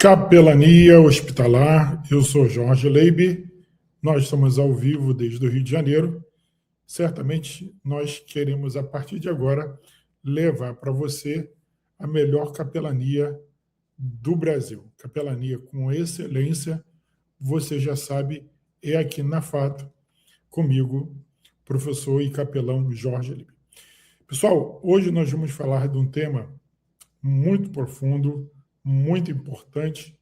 Capelania Hospitalar, eu sou Jorge Leibe, nós estamos ao vivo desde o Rio de Janeiro. Certamente nós queremos, a partir de agora, levar para você a melhor capelania do Brasil. Capelania com excelência, você já sabe, é aqui na FATO, comigo, professor e capelão Jorge Leibe. Pessoal, hoje nós vamos falar de um tema muito profundo, muito importante,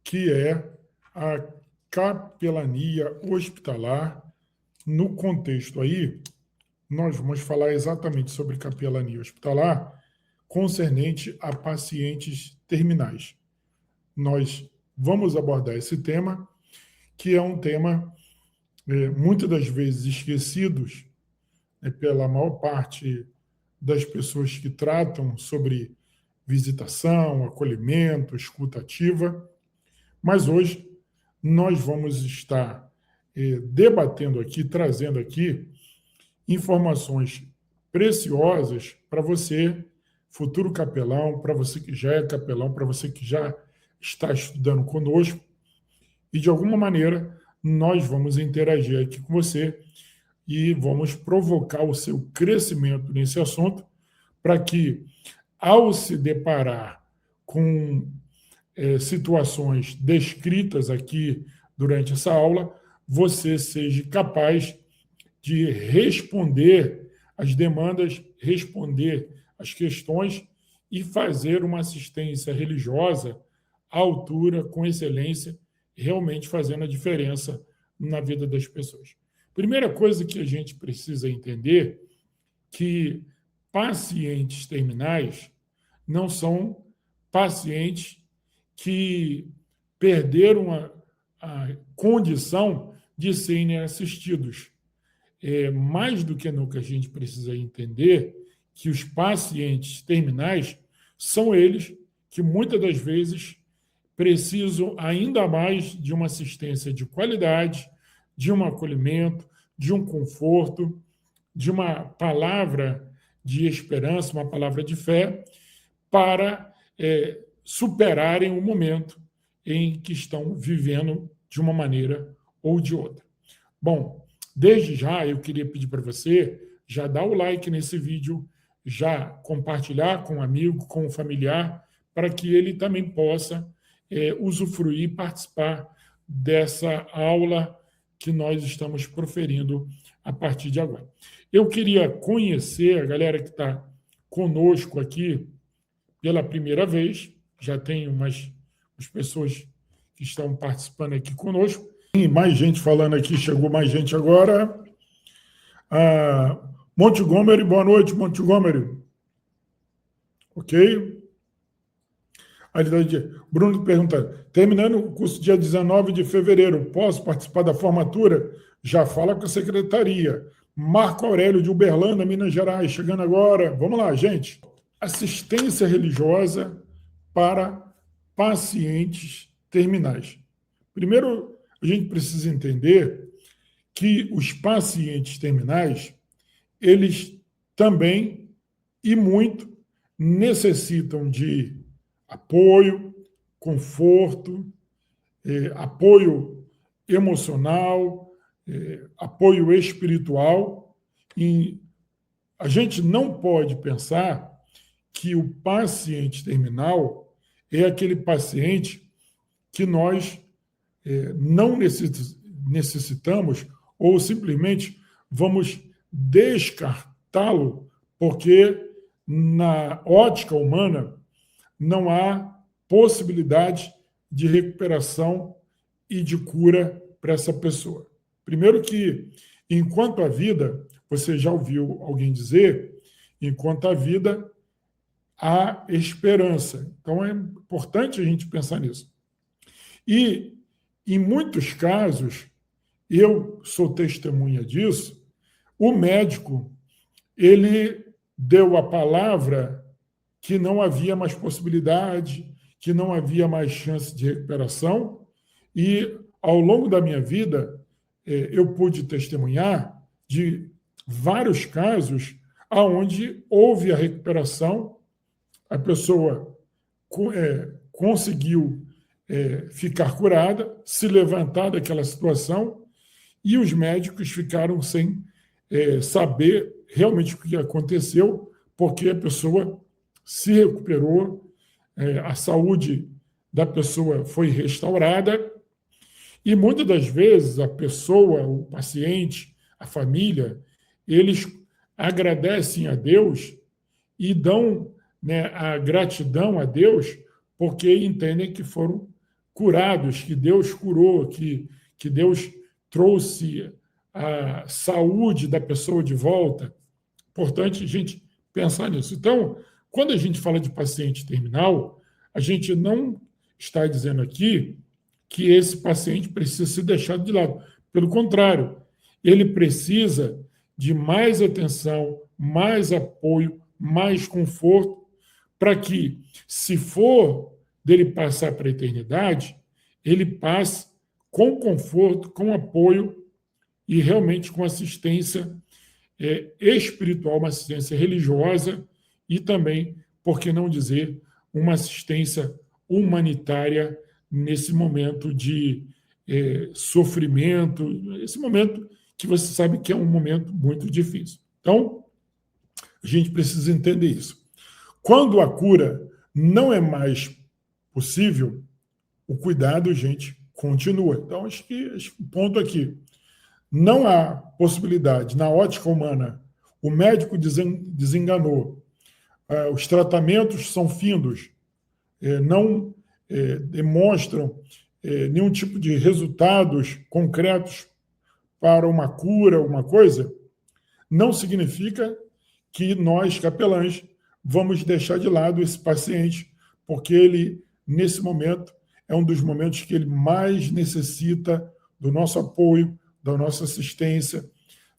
que é a capelania hospitalar. No contexto aí, nós vamos falar exatamente sobre capelania hospitalar concernente a pacientes terminais. Nós vamos abordar esse tema, que é um tema muitas das vezes esquecidos pela maior parte das pessoas que tratam sobre visitação, acolhimento, escuta ativa, mas hoje nós vamos estar debatendo aqui, trazendo aqui informações preciosas para você, futuro capelão, para você que já é capelão, para você que já está estudando conosco, e de alguma maneira nós vamos interagir aqui com você e vamos provocar o seu crescimento nesse assunto, para que, ao se deparar com situações descritas aqui durante essa aula, você seja capaz de responder às demandas, responder às questões e fazer uma assistência religiosa à altura, com excelência, realmente fazendo a diferença na vida das pessoas. Primeira coisa que a gente precisa entender que pacientes terminais não são pacientes que perderam a condição de serem assistidos. Mais do que nunca a gente precisa entender que os pacientes terminais são eles que muitas das vezes precisam ainda mais de uma assistência de qualidade, de um acolhimento, de um conforto, de uma palavra de esperança, uma palavra de fé, para superarem o momento em que estão vivendo de uma maneira ou de outra. Bom, desde já eu queria pedir para você já dar o like nesse vídeo, já compartilhar com um amigo, com um familiar, para que ele também possa usufruir e participar dessa aula que nós estamos proferindo a partir de agora. Eu queria conhecer a galera que está conosco aqui pela primeira vez, já tem umas pessoas que estão participando aqui conosco, tem mais gente falando aqui, chegou mais gente agora. Montgomery, boa noite, Montgomery. Ok? Bruno pergunta, terminando o curso dia 19 de fevereiro, posso participar da formatura? Já fala com a secretaria. Marco Aurélio de Uberlândia, Minas Gerais, chegando agora. Vamos lá, gente. Assistência religiosa para pacientes terminais. Primeiro, a gente precisa entender que os pacientes terminais, eles também, e muito, necessitam de apoio, conforto, apoio emocional, apoio espiritual. E a gente não pode pensar que o paciente terminal é aquele paciente que nós não necessitamos ou simplesmente vamos descartá-lo porque na ótica humana não há possibilidade de recuperação e de cura para essa pessoa. Primeiro que, enquanto a vida, você já ouviu alguém dizer, enquanto a vida, há esperança. Então, é importante a gente pensar nisso. E, em muitos casos, eu sou testemunha disso, o médico, ele deu a palavra que não havia mais possibilidade, que não havia mais chance de recuperação, e, ao longo da minha vida, eu pude testemunhar de vários casos onde houve a recuperação, a pessoa conseguiu ficar curada, se levantar daquela situação, e os médicos ficaram sem saber realmente o que aconteceu, porque a pessoa se recuperou, a saúde da pessoa foi restaurada, e muitas das vezes a pessoa, o paciente, a família, eles agradecem a Deus e dão, né, a gratidão a Deus porque entendem que foram curados, que Deus curou, que Deus trouxe a saúde da pessoa de volta. Importante a gente pensar nisso. Então, quando a gente fala de paciente terminal, a gente não está dizendo aqui que esse paciente precisa ser deixado de lado. Pelo contrário, ele precisa de mais atenção, mais apoio, mais conforto, para que, se for dele passar para a eternidade, ele passe com conforto, com apoio e realmente com assistência espiritual, uma assistência religiosa e também, por que não dizer, uma assistência humanitária nesse momento de sofrimento, esse momento que você sabe que é um momento muito difícil. Então, a gente precisa entender isso. Quando a cura não é mais possível, o cuidado, gente, continua. Então, acho que o ponto aqui, não há possibilidade, na ótica humana, o médico desenganou, os tratamentos são findos, não demonstram nenhum tipo de resultados concretos para uma cura, uma coisa, não significa que nós, capelães, vamos deixar de lado esse paciente, porque ele, nesse momento, é um dos momentos que ele mais necessita do nosso apoio, da nossa assistência,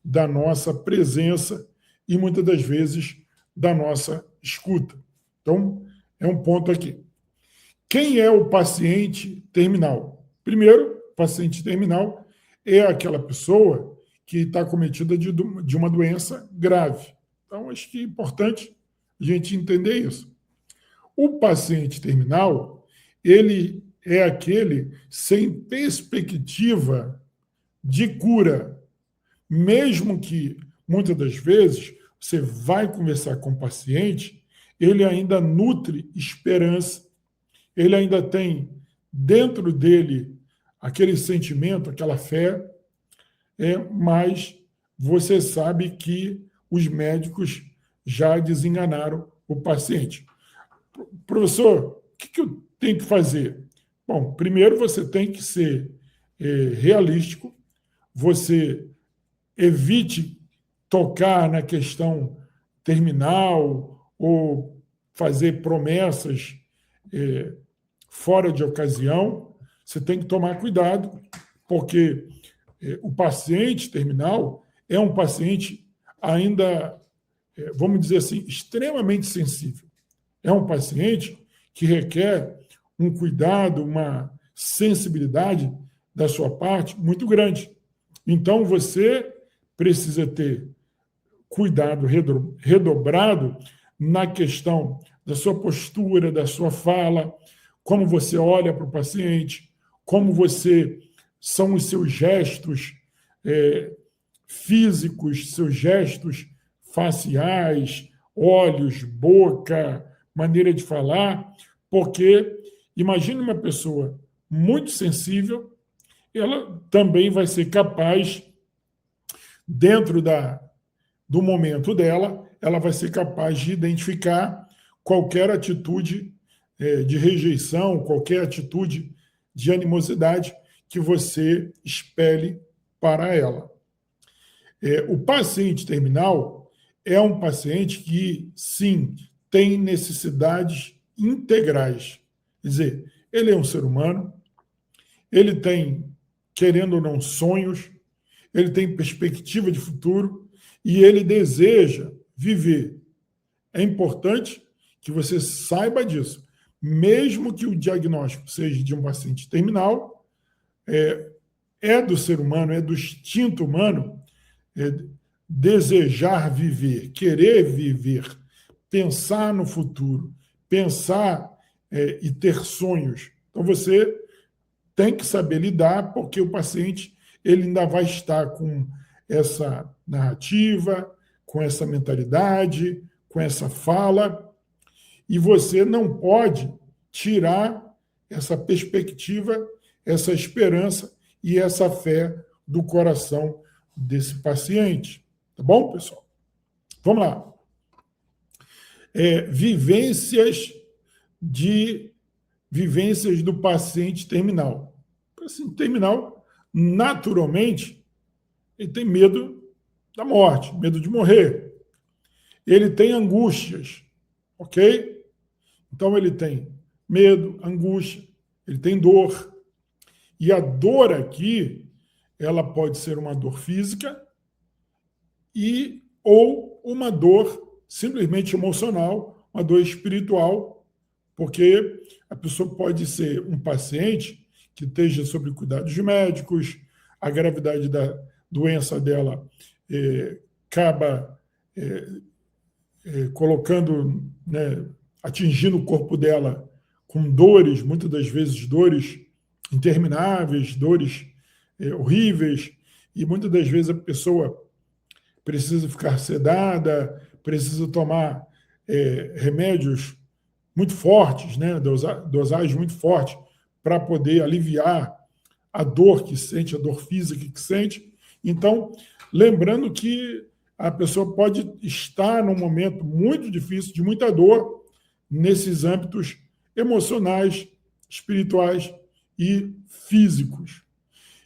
da nossa presença e, muitas das vezes, da nossa escuta. Então, é um ponto aqui. Quem é o paciente terminal? Primeiro, o paciente terminal é aquela pessoa que está acometida de uma doença grave. Então, acho que é importante a gente entender isso. O paciente terminal, ele é aquele sem perspectiva de cura, mesmo que, muitas das vezes, você vai conversar com o paciente, ele ainda nutre esperança, ele ainda tem dentro dele aquele sentimento, aquela fé, mas você sabe que os médicos já desenganaram o paciente. Professor, o que eu tenho que fazer? Bom, primeiro você tem que ser realístico, você evite tocar na questão terminal ou fazer promessas fora de ocasião. Você tem que tomar cuidado, porque o paciente terminal é um paciente ainda, vamos dizer assim, extremamente sensível. É um paciente que requer um cuidado, uma sensibilidade da sua parte muito grande. Então, você precisa ter cuidado redobrado na questão da sua postura, da sua fala, como você olha para o paciente, como são os seus gestos físicos, seus gestos faciais, olhos, boca, maneira de falar, porque imagine uma pessoa muito sensível, ela também vai ser capaz, dentro do momento dela, ela vai ser capaz de identificar qualquer atitude de rejeição, qualquer atitude de animosidade que você espelhe para ela. O paciente terminal é um paciente que, sim, tem necessidades integrais. Quer dizer, ele é um ser humano, ele tem, querendo ou não, sonhos, ele tem perspectiva de futuro e ele deseja viver. É importante que você saiba disso. Mesmo que o diagnóstico seja de um paciente terminal, é do ser humano, é do instinto humano desejar viver, querer viver, pensar no futuro, pensar e ter sonhos. Então, você tem que saber lidar, porque o paciente ele ainda vai estar com essa narrativa, com essa mentalidade, com essa fala, e você não pode tirar essa perspectiva, essa esperança e essa fé do coração desse paciente. Tá bom, pessoal? Vamos lá. Vivências do paciente terminal. O paciente terminal, naturalmente, ele tem medo da morte, medo de morrer. Ele tem angústias, ok? Então, ele tem medo, angústia, ele tem dor. E a dor aqui, ela pode ser uma dor física ou uma dor simplesmente emocional, uma dor espiritual, porque a pessoa pode ser um paciente que esteja sob cuidados médicos, a gravidade da doença dela acaba colocando, né, atingindo o corpo dela com dores, muitas das vezes dores intermináveis, dores horríveis, e muitas das vezes a pessoa precisa ficar sedada, precisa tomar remédios muito fortes, né, dosagem muito forte, para poder aliviar a dor que sente, a dor física que sente. Então, lembrando que a pessoa pode estar num momento muito difícil, de muita dor, nesses âmbitos emocionais, espirituais e físicos.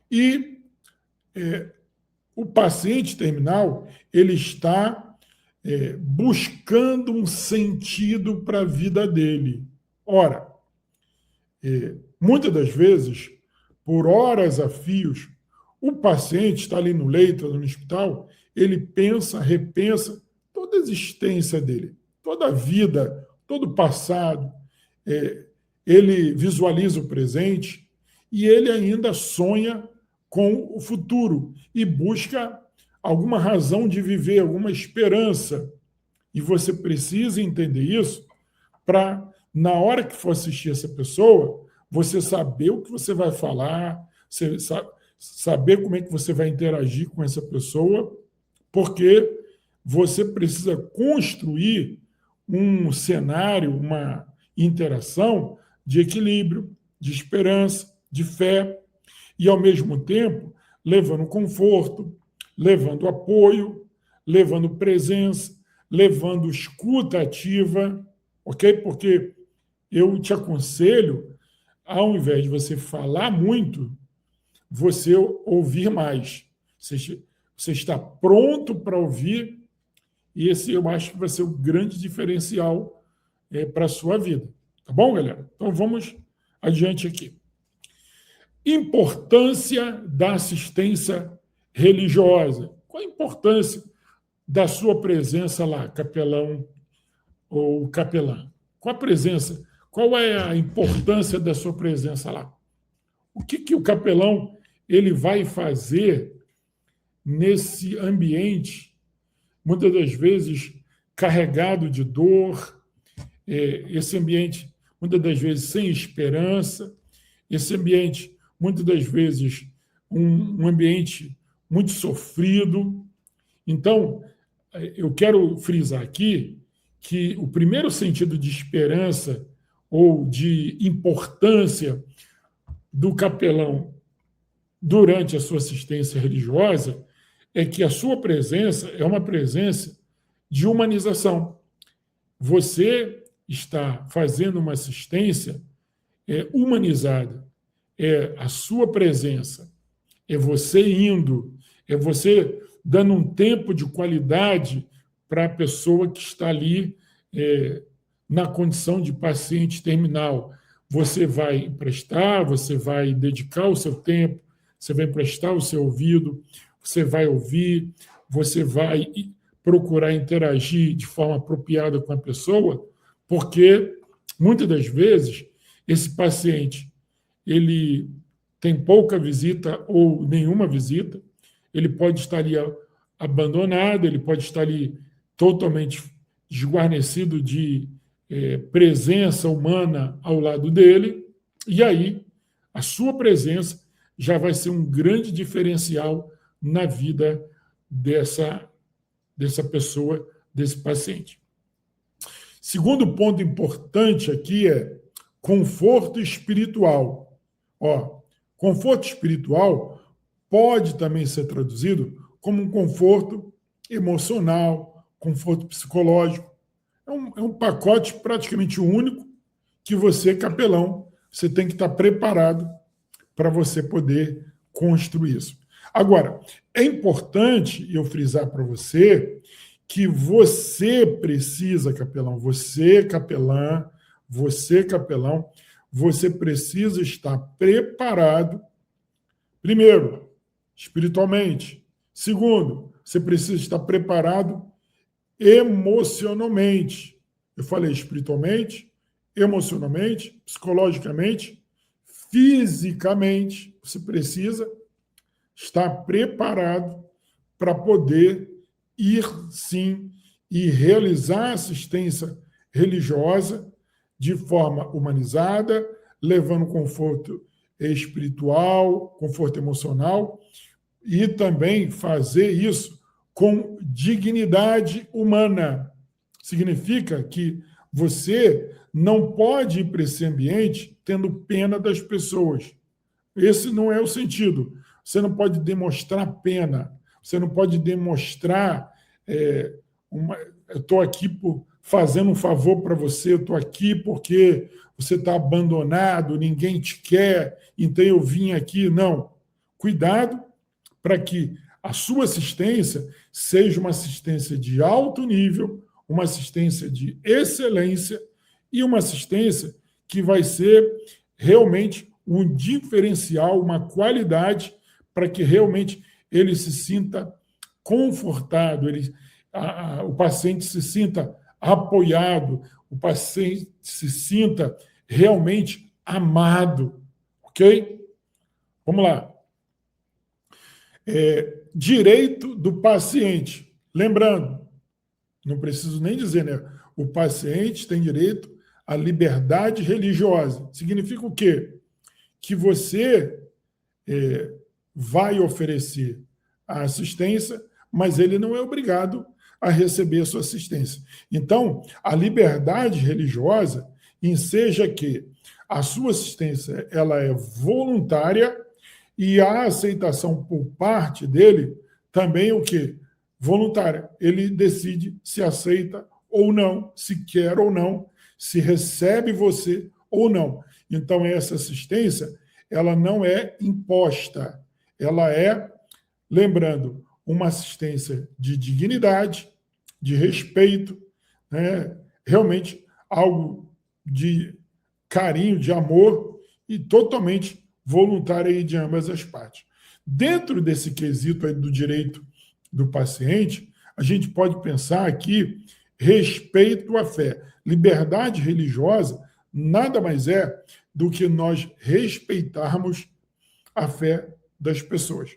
E o paciente terminal, ele está buscando um sentido para a vida dele. Ora, muitas das vezes, por horas a fios, o paciente está ali no leito, no hospital, ele pensa, repensa toda a existência dele, toda a vida, todo o passado, ele visualiza o presente e ele ainda sonha com o futuro e busca alguma razão de viver, alguma esperança. E você precisa entender isso para, na hora que for assistir essa pessoa, você saber o que você vai falar, saber como é que você vai interagir com essa pessoa, porque você precisa construir um cenário, uma interação de equilíbrio, de esperança, de fé, e, ao mesmo tempo, levando conforto, levando apoio, levando presença, levando escuta ativa, ok? Porque eu te aconselho, ao invés de você falar muito, você ouvir mais. Você está pronto para ouvir, e esse eu acho que vai ser o grande diferencial para a sua vida. Tá bom, galera? Então vamos adiante aqui. Importância da assistência religiosa. Qual a importância da sua presença lá, capelão ou capelã? Qual a presença? Qual é a importância da sua presença lá? O que o capelão ele vai fazer nesse ambiente, muitas das vezes carregado de dor, esse ambiente, muitas das vezes, sem esperança, esse ambiente, muitas das vezes, um ambiente muito sofrido. Então, eu quero frisar aqui que o primeiro sentido de esperança ou de importância do capelão durante a sua assistência religiosa é que a sua presença é uma presença de humanização. Você está fazendo uma assistência humanizada. É a sua presença, é você indo, é você dando um tempo de qualidade para a pessoa que está ali na condição de paciente terminal. Você vai emprestar, você vai dedicar o seu tempo, você vai emprestar o seu ouvido, você vai ouvir, você vai procurar interagir de forma apropriada com a pessoa, porque, muitas das vezes, esse paciente ele tem pouca visita ou nenhuma visita, ele pode estar ali abandonado, ele pode estar ali totalmente desguarnecido de presença humana ao lado dele, e aí a sua presença já vai ser um grande diferencial na vida dessa pessoa, desse paciente. Segundo ponto importante aqui é conforto espiritual. Conforto espiritual pode também ser traduzido como um conforto emocional, conforto psicológico. É um pacote praticamente único que você, capelão, você tem que estar preparado para você poder construir isso. Agora, é importante eu frisar para você que você precisa, capelão, você capelão, você precisa estar preparado, primeiro, espiritualmente. Segundo, você precisa estar preparado emocionalmente. Eu falei espiritualmente, emocionalmente, psicologicamente, fisicamente. Você precisa estar preparado para poder ir, sim, e realizar assistência religiosa de forma humanizada, levando conforto espiritual, conforto emocional, e também fazer isso com dignidade humana. Significa que você não pode ir para esse ambiente tendo pena das pessoas. Esse não é o sentido. Você não pode demonstrar pena, você não pode demonstrar eu estou aqui fazendo um favor para você, eu estou aqui porque você está abandonado, ninguém te quer, então eu vim aqui. Não. Cuidado para que a sua assistência seja uma assistência de alto nível, uma assistência de excelência e uma assistência que vai ser realmente um diferencial, uma qualidade para que realmente ele se sinta confortado, o paciente se sinta apoiado, o paciente se sinta realmente amado, ok? Vamos lá. Direito do paciente. Lembrando, não preciso nem dizer, né? O paciente tem direito à liberdade religiosa. Significa o quê? Que você vai oferecer a assistência, mas ele não é obrigado a receber a sua assistência. Então, a liberdade religiosa enseja que a sua assistência ela é voluntária e a aceitação por parte dele também é o quê? Voluntária. Ele decide se aceita ou não, se quer ou não, se recebe você ou não. Então, essa assistência, ela não é imposta. Ela é, lembrando, uma assistência de dignidade, de respeito, né? Realmente algo de carinho, de amor e totalmente voluntária de ambas as partes. Dentro desse quesito aí do direito do paciente, a gente pode pensar aqui respeito à fé. Liberdade religiosa nada mais é do que nós respeitarmos a fé das pessoas.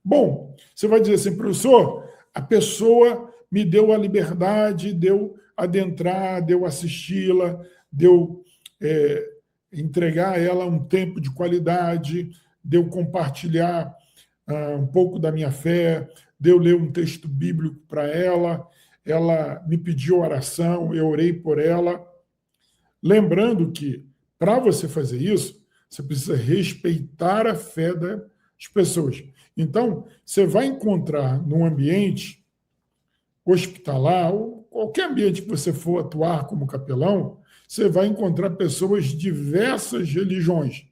Bom, você vai dizer assim, professor, a pessoa me deu a liberdade de eu adentrar, de eu assisti-la, de eu entregar a ela um tempo de qualidade, de eu compartilhar um pouco da minha fé, de eu ler um texto bíblico para ela me pediu oração, eu orei por ela. Lembrando que, para você fazer isso, você precisa respeitar a fé das pessoas. Então, você vai encontrar num ambiente hospitalar, ou qualquer ambiente que você for atuar como capelão, você vai encontrar pessoas de diversas religiões.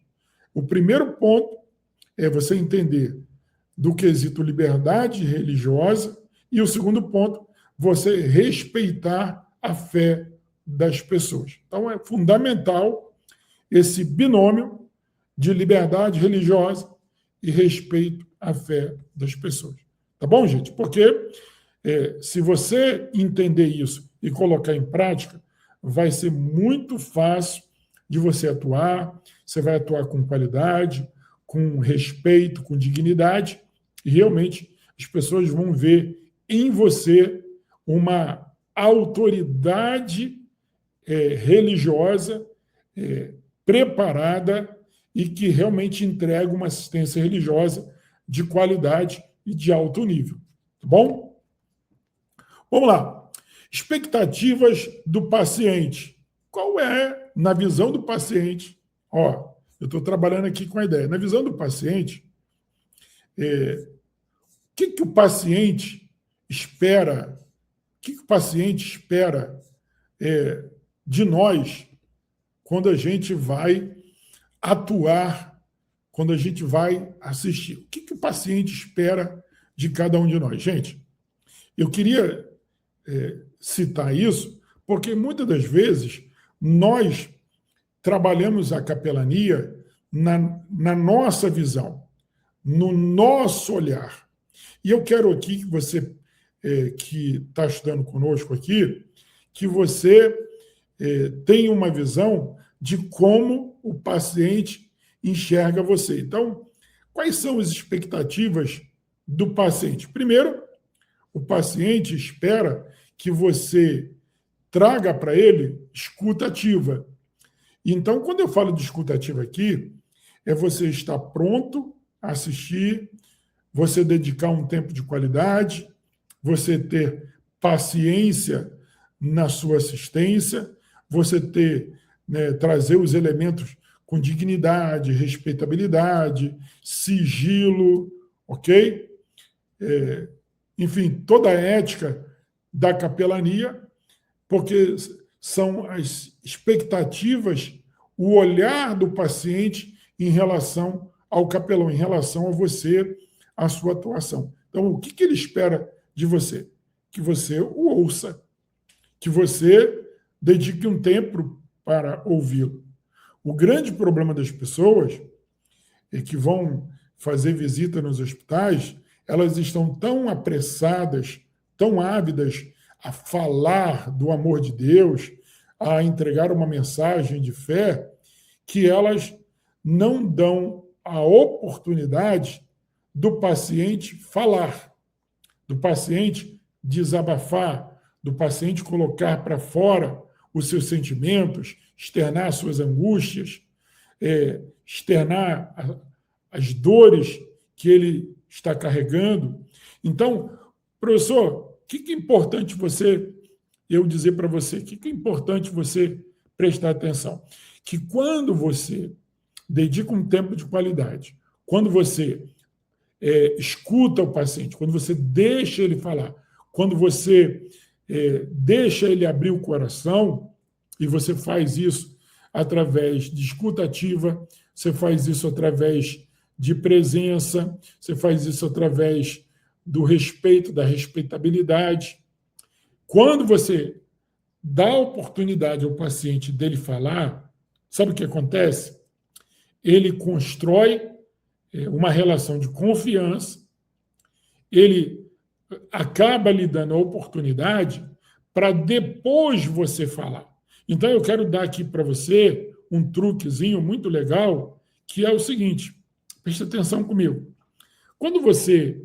O primeiro ponto é você entender do quesito liberdade religiosa e o segundo ponto, você respeitar a fé das pessoas. Então, é fundamental esse binômio de liberdade religiosa e respeito à fé das pessoas. Tá bom, gente? Porque se você entender isso e colocar em prática, vai ser muito fácil de você atuar, você vai atuar com qualidade, com respeito, com dignidade, e realmente as pessoas vão ver em você uma autoridade religiosa, preparada e que realmente entrega uma assistência religiosa de qualidade e de alto nível. Tá bom? Vamos lá. Expectativas do paciente. Qual é, na visão do paciente? Ó, eu estou trabalhando aqui com a ideia. Na visão do paciente, o que o paciente espera? O que o paciente espera de nós quando a gente vai atuar, quando a gente vai assistir? O que o paciente espera de cada um de nós? Gente, eu queria citar isso porque muitas das vezes nós trabalhamos a capelania na nossa visão, no nosso olhar. E eu quero aqui que você, que está estudando conosco aqui, que você tenha uma visão de como o paciente enxerga você. Então, quais são as expectativas do paciente? Primeiro, o paciente espera que você traga para ele escuta ativa. Então, quando eu falo de escuta ativa aqui, é você estar pronto a assistir, você dedicar um tempo de qualidade, você ter paciência na sua assistência, você trazer os elementos com dignidade, respeitabilidade, sigilo, ok? Enfim, toda a ética da capelania, porque são as expectativas, o olhar do paciente em relação ao capelão, em relação a você, a sua atuação. Então, o que ele espera de você? Que você o ouça, que você dedique um tempo para ouvi-lo. O grande problema das pessoas é que vão fazer visita nos hospitais, elas estão tão apressadas, tão ávidas a falar do amor de Deus, a entregar uma mensagem de fé, que elas não dão a oportunidade do paciente falar, do paciente desabafar, do paciente colocar para fora os seus sentimentos, externar suas angústias, externar as dores que ele está carregando. Então, professor, o que é importante eu dizer para você? O que é importante você prestar atenção? Que quando você dedica um tempo de qualidade, quando você escuta o paciente, quando você deixa ele falar, quando você deixa ele abrir o coração, e você faz isso através de escuta ativa, você faz isso através de presença, você faz isso através do respeito, da respeitabilidade. Quando você dá a oportunidade ao paciente dele falar, sabe o que acontece? Ele constrói uma relação de confiança, ele acaba lhe dando a oportunidade para depois você falar. Então, eu quero dar aqui para você um truquezinho muito legal, que é o seguinte, preste atenção comigo. Quando você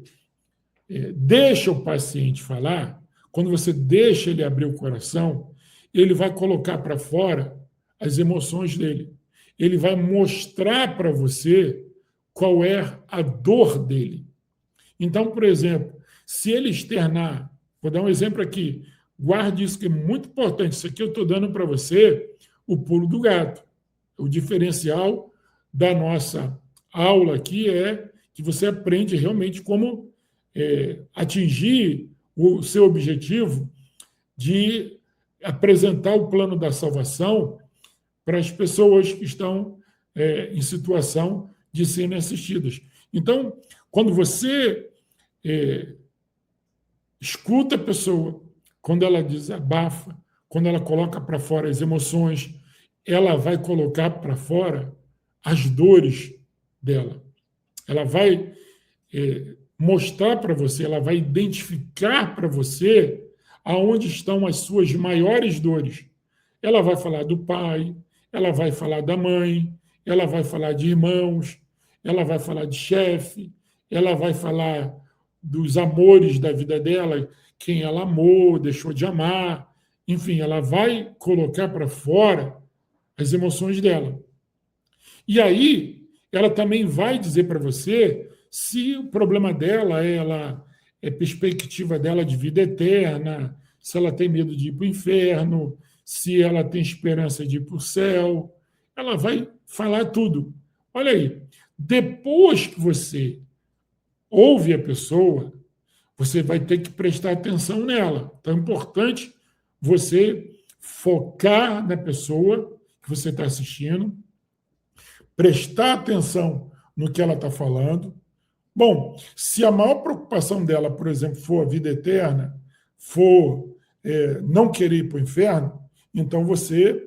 deixa o paciente falar, quando você deixa ele abrir o coração, ele vai colocar para fora as emoções dele. Ele vai mostrar para você qual é a dor dele. Então, por exemplo, se ele externar, vou dar um exemplo aqui, guarde isso que é muito importante, isso aqui eu estou dando para você o pulo do gato. O diferencial da nossa aula aqui é que você aprende realmente como atingir o seu objetivo de apresentar o plano da salvação para as pessoas que estão em situação de serem assistidas. Então, quando você escuta a pessoa, quando ela desabafa, quando ela coloca para fora as emoções, ela vai colocar para fora as dores dela. Ela vai mostrar para você, ela vai identificar para você aonde estão as suas maiores dores. Ela vai falar do pai, ela vai falar da mãe, ela vai falar de irmãos, ela vai falar de chefe, ela vai falar dos amores da vida dela, quem ela amou, deixou de amar, enfim, ela vai colocar para fora as emoções dela. E aí, ela também vai dizer para você se o problema dela é perspectiva dela de vida eterna, se ela tem medo de ir para o inferno, se ela tem esperança de ir para o céu. Ela vai falar tudo. Olha aí, depois que você ouve a pessoa, você vai ter que prestar atenção nela. Então é importante você focar na pessoa que você está assistindo, prestar atenção no que ela está falando. Bom, se a maior preocupação dela, por exemplo, for a vida eterna, for não querer ir para o inferno, então você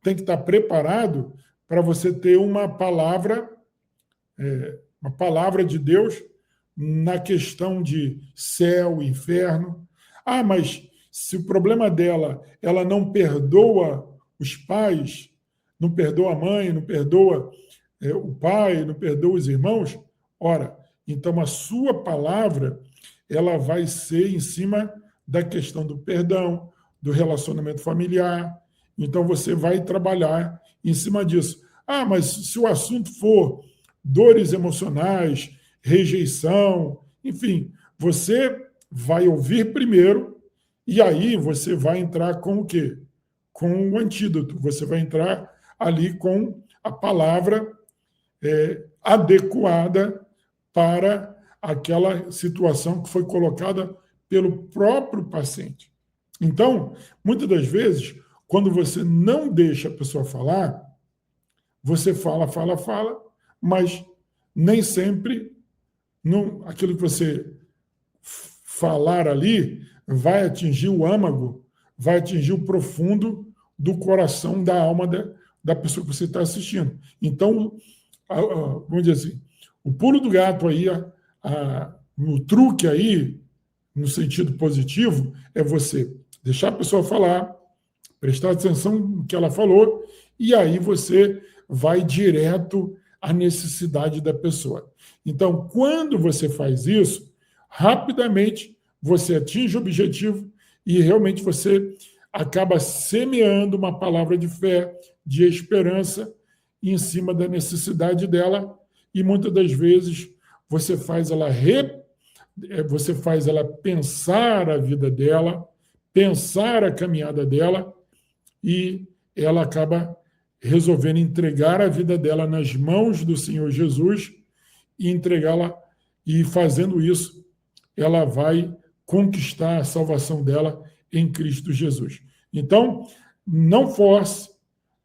tem que estar preparado para você ter uma palavra de Deus na questão de céu, inferno. Ah, mas se o problema dela, ela não perdoa os pais, não perdoa a mãe, não perdoa o pai, não perdoa os irmãos, ora, então a sua palavra ela vai ser em cima da questão do perdão, do relacionamento familiar. Então você vai trabalhar em cima disso. Ah, mas se o assunto for dores emocionais, rejeição, enfim, você vai ouvir primeiro e aí você vai entrar com o quê? Com o antídoto. Você vai entrar ali com a palavra adequada para aquela situação que foi colocada pelo próprio paciente. Então, muitas das vezes, quando você não deixa a pessoa falar, você fala, mas nem sempre aquilo que você falar ali vai atingir o âmago, vai atingir o profundo do coração, da alma da pessoa que você está assistindo. Então, vamos dizer assim, o pulo do gato aí, o truque aí, no sentido positivo, é você deixar a pessoa falar, prestar atenção no que ela falou, e aí você vai direto à necessidade da pessoa. Então, quando você faz isso, rapidamente você atinge o objetivo e realmente você acaba semeando uma palavra de fé, de esperança em cima da necessidade dela, e muitas das vezes você faz ela pensar a vida dela, pensar a caminhada dela, e ela acaba resolvendo entregar a vida dela nas mãos do Senhor Jesus e entregá-la, e fazendo isso, ela vai conquistar a salvação dela em Cristo Jesus. Então, não force,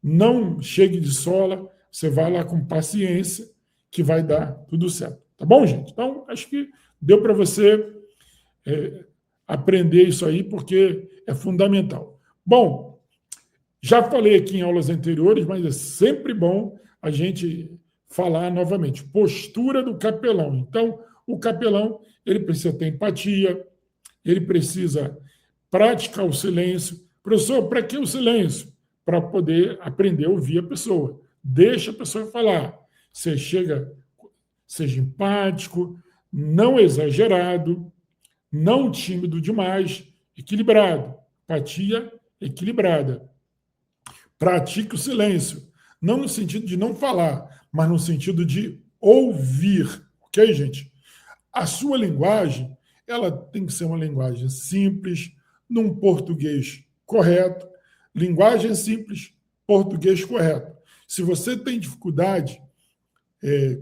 não chegue de sola, você vai lá com paciência, que vai dar tudo certo. Tá bom, gente? Então, acho que deu para você aprender isso aí, porque é fundamental. Bom, já falei aqui em aulas anteriores, mas é sempre bom a gente falar novamente. Postura do capelão. Então, o capelão, ele precisa ter empatia, ele precisa praticar o silêncio. Professor, para que o silêncio? Para poder aprender a ouvir a pessoa. Deixa a pessoa falar. Você seja empático, não exagerado, não tímido demais, equilibrado. Empatia equilibrada. Pratique o silêncio. Não no sentido de não falar, mas no sentido de ouvir. Ok, gente? A sua linguagem, ela tem que ser uma linguagem simples, num português correto. Linguagem simples, português correto. Se você tem dificuldade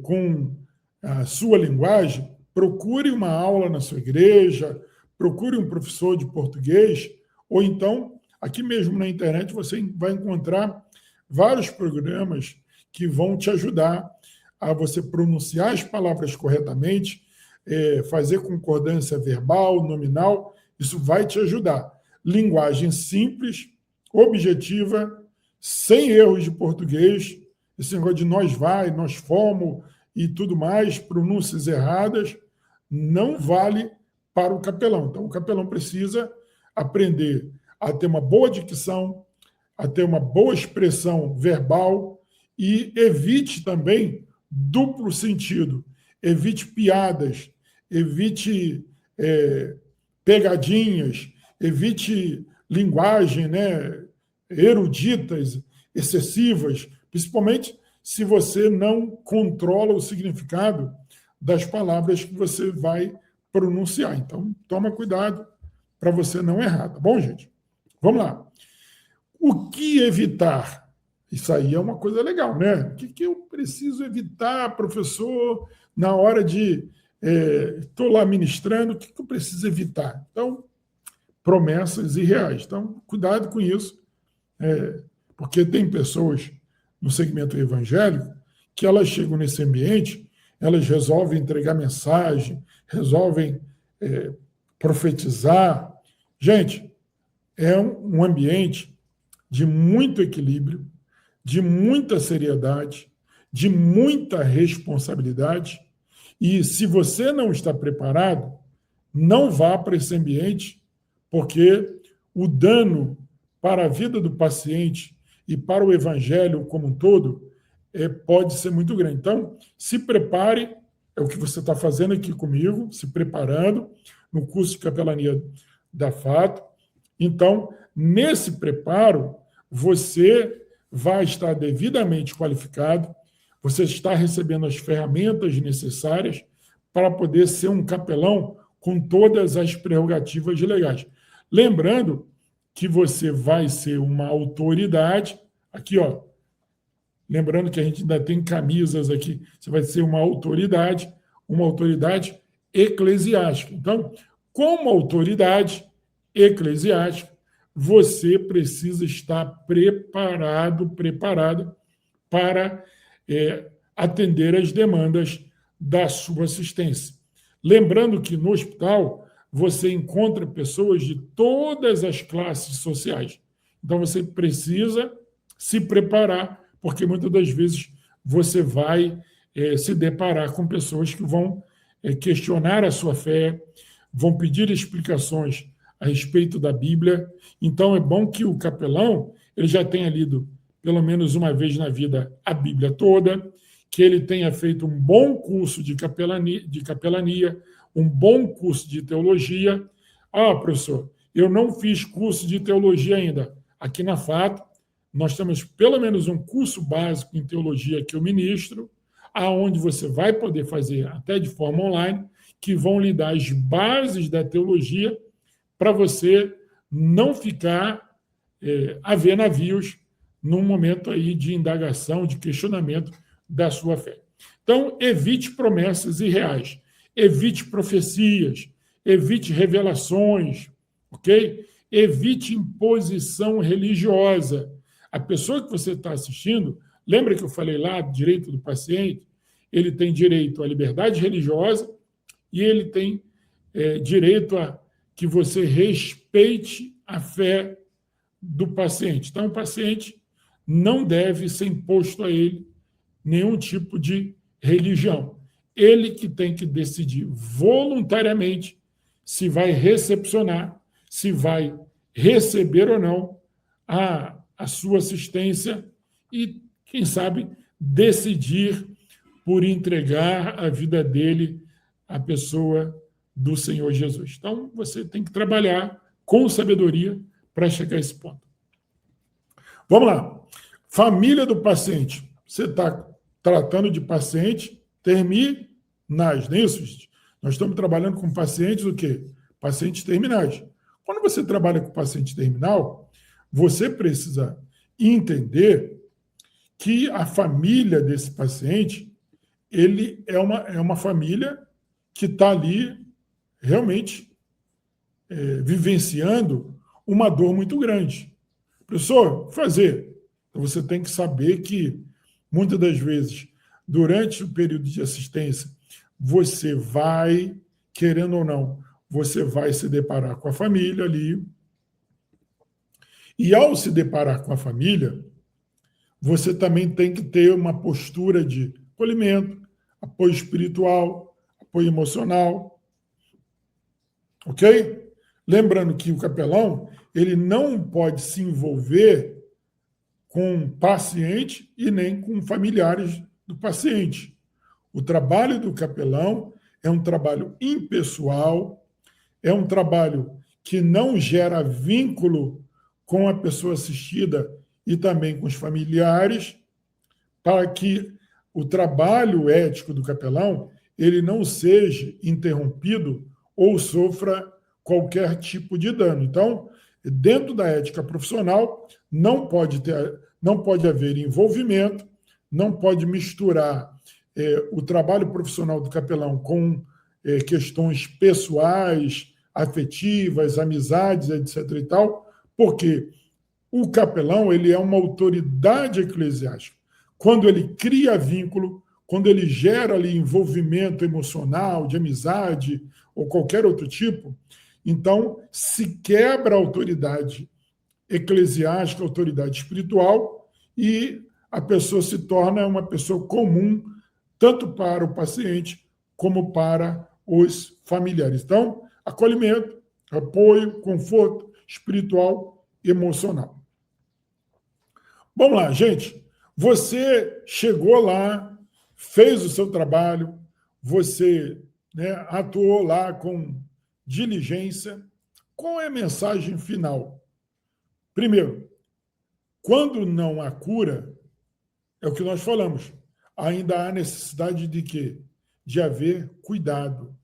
com a sua linguagem, procure uma aula na sua igreja, procure um professor de português, ou então, aqui mesmo na internet, você vai encontrar vários programas que vão te ajudar a você pronunciar as palavras corretamente, fazer concordância verbal, nominal, isso vai te ajudar. Linguagem simples, objetiva, sem erros de português, esse negócio de nós vai, nós fomos e tudo mais, pronúncias erradas, não vale para o capelão. Então, o capelão precisa aprender a ter uma boa dicção, a ter uma boa expressão verbal e evite também duplo sentido, evite piadas, evite pegadinhas, evite linguagem, né, eruditas, excessivas, principalmente se você não controla o significado das palavras que você vai pronunciar. Então, toma cuidado para você não errar, tá bom, gente? Vamos lá. O que evitar? Isso aí é uma coisa legal, né? O que eu preciso evitar, professor, na hora de estou lá ministrando, o que eu preciso evitar? Então, promessas irreais. Então, cuidado com isso, porque tem pessoas no segmento evangélico que elas chegam nesse ambiente, elas resolvem entregar mensagem, resolvem profetizar. Gente, é um ambiente de muito equilíbrio, de muita seriedade, de muita responsabilidade. E se você não está preparado, não vá para esse ambiente, porque o dano para a vida do paciente e para o evangelho como um todo pode ser muito grande. Então, se prepare, é o que você está fazendo aqui comigo, se preparando no curso de capelania da FATO. Então, nesse preparo, você vai estar devidamente qualificado, você está recebendo as ferramentas necessárias para poder ser um capelão com todas as prerrogativas legais. Lembrando que você vai ser uma autoridade, aqui, ó, lembrando que a gente ainda tem camisas aqui, você vai ser uma autoridade eclesiástica. Então, como autoridade eclesiástica, você precisa estar preparada para atender às demandas da sua assistência. Lembrando que no hospital você encontra pessoas de todas as classes sociais. Então você precisa se preparar, porque muitas das vezes você vai se deparar com pessoas que vão questionar a sua fé, vão pedir explicações a respeito da Bíblia. Então, é bom que o capelão ele já tenha lido, pelo menos uma vez na vida, a Bíblia toda, que ele tenha feito um bom curso de capelania, um bom curso de teologia. Ah, professor, eu não fiz curso de teologia ainda. Aqui na FATO, nós temos pelo menos um curso básico em teologia que eu ministro, aonde você vai poder fazer até de forma online, que vão lhe dar as bases da teologia para você não ficar a ver navios num momento aí de indagação, de questionamento da sua fé. Então, evite promessas irreais, evite profecias, evite revelações, ok? Evite imposição religiosa. A pessoa que você está assistindo, lembra que eu falei lá, direito do paciente? Ele tem direito à liberdade religiosa e ele tem direito a que você respeite a fé do paciente. Então, o paciente não deve ser imposto a ele nenhum tipo de religião. Ele que tem que decidir voluntariamente se vai recepcionar, se vai receber ou não a sua assistência e, quem sabe, decidir por entregar a vida dele à pessoa do Senhor Jesus. Então, você tem que trabalhar com sabedoria para chegar a esse ponto. Vamos lá. Família do paciente. Você está tratando de paciente terminais, não é isso? Nós estamos trabalhando com pacientes o quê? Pacientes terminais. Quando você trabalha com paciente terminal, você precisa entender que a família desse paciente ele é uma família que está ali realmente vivenciando uma dor muito grande. Professor, fazer? Então, você tem que saber que, muitas das vezes, durante o período de assistência, você vai, querendo ou não, você vai se deparar com a família ali. E, ao se deparar com a família, você também tem que ter uma postura de acolhimento, apoio espiritual, apoio emocional. Ok? Lembrando que o capelão ele não pode se envolver com paciente e nem com familiares do paciente. O trabalho do capelão é um trabalho impessoal, é um trabalho que não gera vínculo com a pessoa assistida e também com os familiares, para que o trabalho ético do capelão ele não seja interrompido ou sofra qualquer tipo de dano. Então, dentro da ética profissional, não pode haver envolvimento, não pode misturar o trabalho profissional do capelão com questões pessoais, afetivas, amizades, etc. e tal, porque o capelão ele é uma autoridade eclesiástica. Quando ele cria vínculo, quando ele gera ali envolvimento emocional, de amizade ou qualquer outro tipo, então se quebra a autoridade eclesiástica, a autoridade espiritual, e a pessoa se torna uma pessoa comum, tanto para o paciente como para os familiares. Então, acolhimento, apoio, conforto espiritual e emocional. Vamos lá, gente. Você chegou lá, fez o seu trabalho, você atuou lá com diligência. Qual é a mensagem final? Primeiro, quando não há cura, é o que nós falamos, ainda há necessidade de quê? De haver cuidado,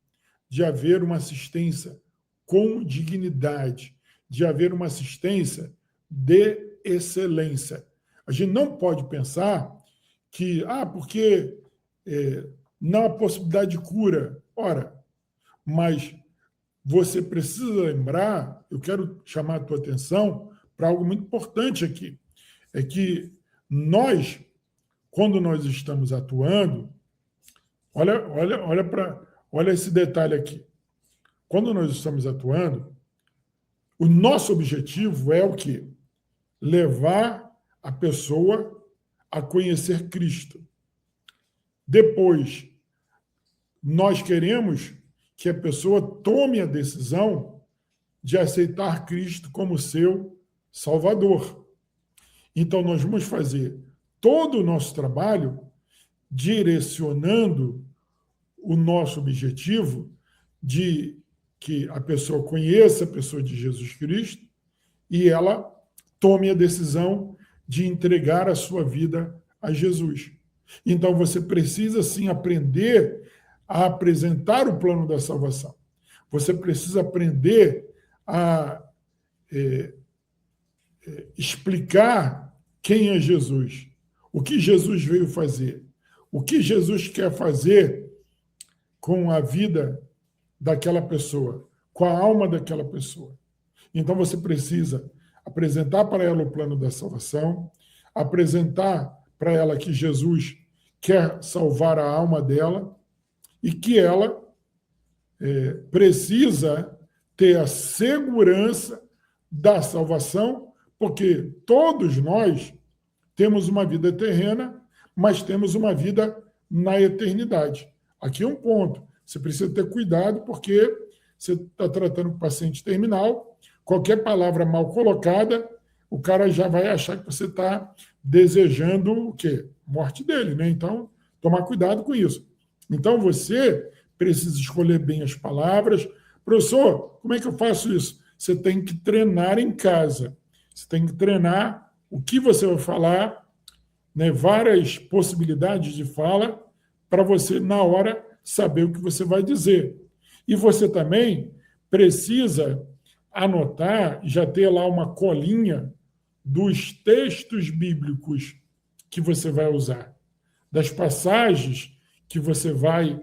de haver uma assistência com dignidade, de haver uma assistência de excelência. A gente não pode pensar que, porque não há possibilidade de cura. Ora, mas você precisa lembrar, eu quero chamar a tua atenção para algo muito importante aqui, é que nós, quando nós estamos atuando, olha esse detalhe aqui. Quando nós estamos atuando, o nosso objetivo é o quê? Levar a pessoa a conhecer Cristo. Depois, nós queremos que a pessoa tome a decisão de aceitar Cristo como seu Salvador. Então, nós vamos fazer todo o nosso trabalho direcionando o nosso objetivo de que a pessoa conheça a pessoa de Jesus Cristo e ela tome a decisão de entregar a sua vida a Jesus. Então, você precisa, sim, aprender a apresentar o plano da salvação. Você precisa aprender a explicar quem é Jesus, o que Jesus veio fazer, o que Jesus quer fazer com a vida daquela pessoa, com a alma daquela pessoa. Então, você precisa apresentar para ela o plano da salvação, apresentar para ela que Jesus quer salvar a alma dela e que ela precisa ter a segurança da salvação, porque todos nós temos uma vida terrena, mas temos uma vida na eternidade. Aqui é um ponto. Você precisa ter cuidado, porque você está tratando com paciente terminal, qualquer palavra mal colocada, o cara já vai achar que você está desejando o quê? Morte dele, né? Então, tomar cuidado com isso. Então, você precisa escolher bem as palavras. Professor, como é que eu faço isso? Você tem que treinar em casa. Você tem que treinar o que você vai falar, né? Várias possibilidades de fala, para você, na hora, saber o que você vai dizer. E você também precisa anotar, já ter lá uma colinha dos textos bíblicos que você vai usar, das passagens que você vai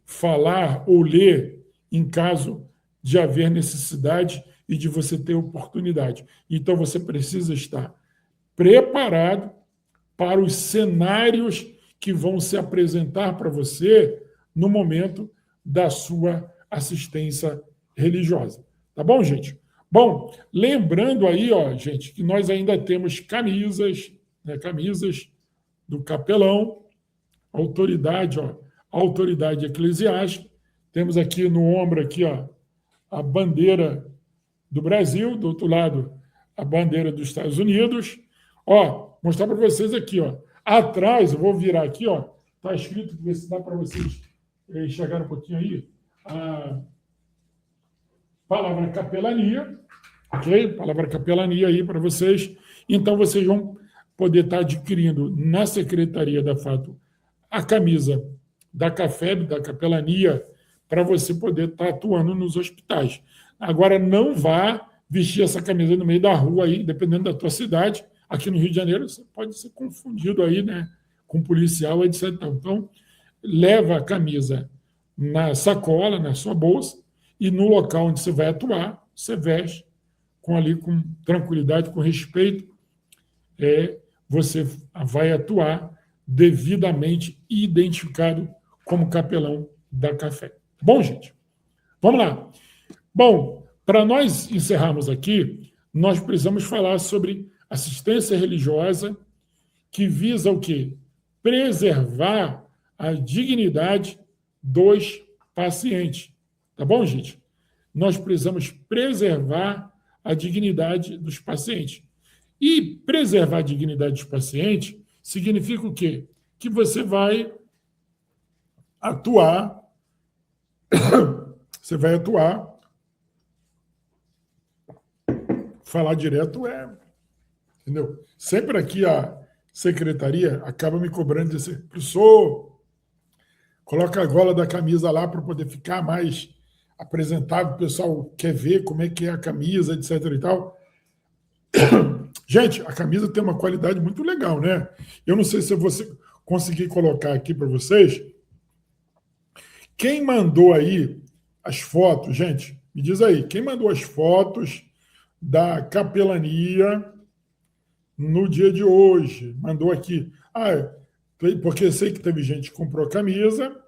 falar ou ler em caso de haver necessidade e de você ter oportunidade. Então, você precisa estar preparado para os cenários que vão se apresentar para você no momento da sua assistência religiosa. Tá bom, gente? Bom, lembrando aí, gente, que nós ainda temos camisas, né, camisas do capelão, autoridade eclesiástica. Temos aqui no ombro aqui, a bandeira do Brasil, do outro lado a bandeira dos Estados Unidos. Mostrar para vocês aqui, atrás, eu vou virar aqui, está escrito, ver se dá para vocês enxergar um pouquinho aí, a palavra capelania, Ok? Palavra capelania aí para vocês. Então, vocês vão poder estar adquirindo na Secretaria da FATO a camisa da CAFEB, da capelania, para você poder estar atuando nos hospitais. Agora, não vá vestir essa camisa no meio da rua aí, dependendo da tua cidade. Aqui no Rio de Janeiro, você pode ser confundido aí, né, com policial, etc. Então, leva a camisa na sacola, na sua bolsa, e no local onde você vai atuar, você veste com tranquilidade, com respeito, você vai atuar devidamente identificado como capelão da Café. Bom, gente, vamos lá. Bom, para nós encerrarmos aqui, nós precisamos falar sobre assistência religiosa, que visa o quê? Preservar a dignidade dos pacientes. Tá bom, gente? Nós precisamos preservar a dignidade dos pacientes. E preservar a dignidade dos pacientes significa o quê? Que você vai atuar, falar direto entendeu? Sempre aqui a secretaria acaba me cobrando de ser professor, coloca a gola da camisa lá para poder ficar mais apresentável, o pessoal quer ver como é que é a camisa, etc. e tal. Gente, a camisa tem uma qualidade muito legal, né? Eu não sei se eu vou conseguir colocar aqui para vocês. Quem mandou aí as fotos, gente, me diz aí, quem mandou as fotos da capelania no dia de hoje? Mandou aqui. Porque eu sei que teve gente que comprou a camisa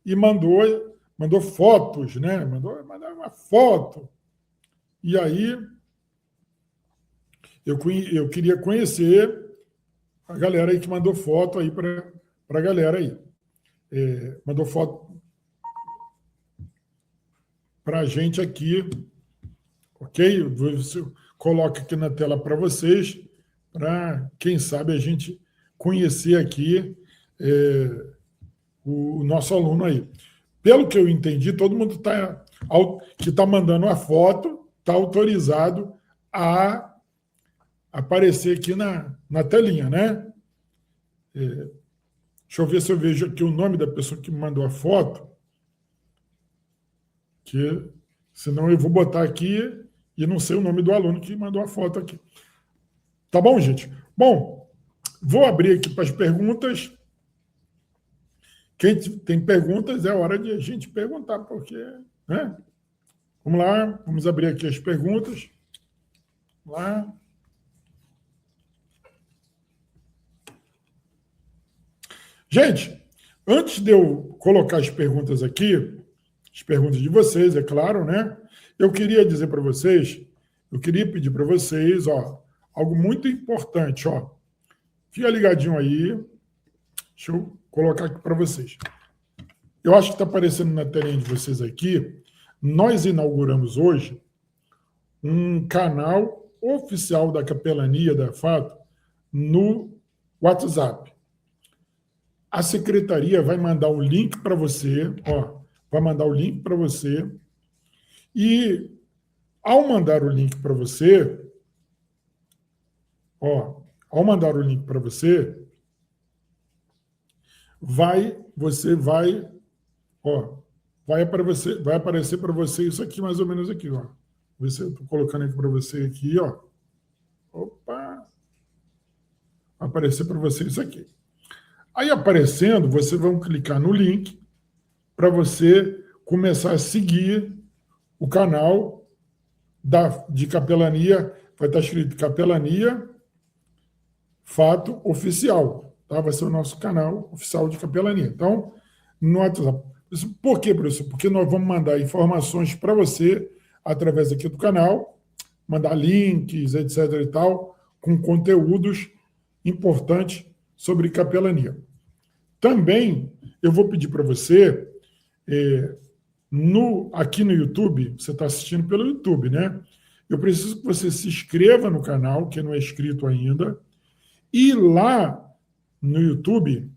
e mandou fotos, né? Mandou uma foto. E aí eu queria conhecer a galera aí que mandou foto aí para a galera aí. Mandou foto para a gente aqui, ok? Eu coloco aqui na tela para vocês, para, quem sabe, a gente conhecer aqui o nosso aluno aí. Pelo que eu entendi, todo mundo que está mandando a foto está autorizado a aparecer aqui na telinha, né? Deixa eu ver se eu vejo aqui o nome da pessoa que me mandou a foto, que senão eu vou botar aqui e não sei o nome do aluno que mandou a foto aqui. Tá bom, gente? Bom, vou abrir aqui para as perguntas. Quem tem perguntas, é hora de a gente perguntar, porque, né? Vamos lá, vamos abrir aqui as perguntas. Vamos lá. Gente, antes de eu colocar as perguntas aqui, as perguntas de vocês, é claro, né? Eu queria dizer para vocês, eu queria pedir para vocês, algo muito importante, Fica ligadinho aí. Deixa eu colocar aqui para vocês. Eu acho que está aparecendo na telinha de vocês aqui. Nós inauguramos hoje um canal oficial da Capelania da FATO no WhatsApp. A secretaria vai mandar um link para você, vai mandar o link para você, e ao mandar o link para você, vai aparecer para você isso aqui, mais ou menos aqui, Ver se eu estou colocando aqui para você aqui, Opa! Vai aparecer para você isso aqui. Aí aparecendo, você vai clicar no link para você começar a seguir o canal de capelania. Vai estar escrito Capelania Fato Oficial. Tá? Vai ser o nosso canal oficial de capelania. Então, no WhatsApp. Por quê, professor? Porque nós vamos mandar informações para você através aqui do canal, mandar links, etc. e tal, com conteúdos importantes sobre capelania. Também eu vou pedir para você, aqui no YouTube, você está assistindo pelo YouTube, né? Eu preciso que você se inscreva no canal, que não é inscrito ainda, e lá no YouTube,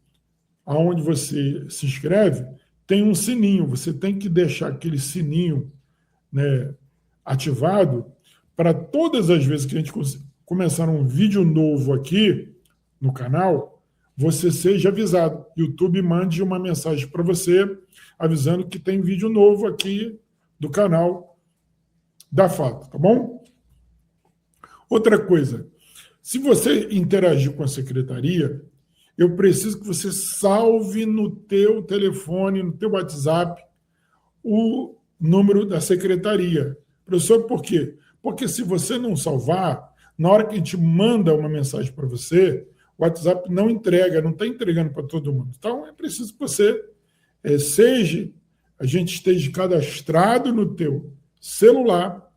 onde você se inscreve, tem um sininho. Você tem que deixar aquele sininho, né, ativado para todas as vezes que a gente começar um vídeo novo aqui no canal, você seja avisado. YouTube mande uma mensagem para você avisando que tem vídeo novo aqui do canal da Fato, tá bom? Outra coisa, se você interagir com a secretaria, eu preciso que você salve no teu telefone, no teu WhatsApp, o número da secretaria. Professor, por quê? Porque se você não salvar, na hora que a gente manda uma mensagem para você, o WhatsApp não entrega, não está entregando para todo mundo. Então, é preciso que você a gente esteja cadastrado no teu celular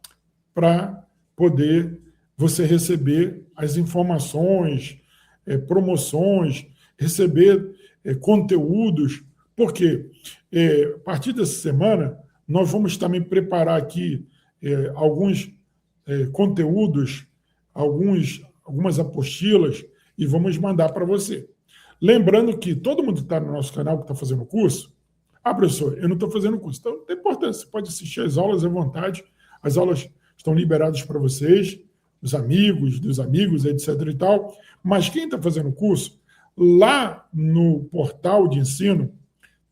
para poder você receber as informações, promoções, receber conteúdos. Por quê? A partir dessa semana, nós vamos também preparar aqui alguns conteúdos, algumas apostilas, e vamos mandar para você. Lembrando que todo mundo que está no nosso canal, que está fazendo o curso, professor, eu não estou fazendo curso, então não tem importância, você pode assistir as aulas à vontade, as aulas estão liberadas para vocês, dos amigos, etc. e tal, mas quem está fazendo o curso, lá no portal de ensino,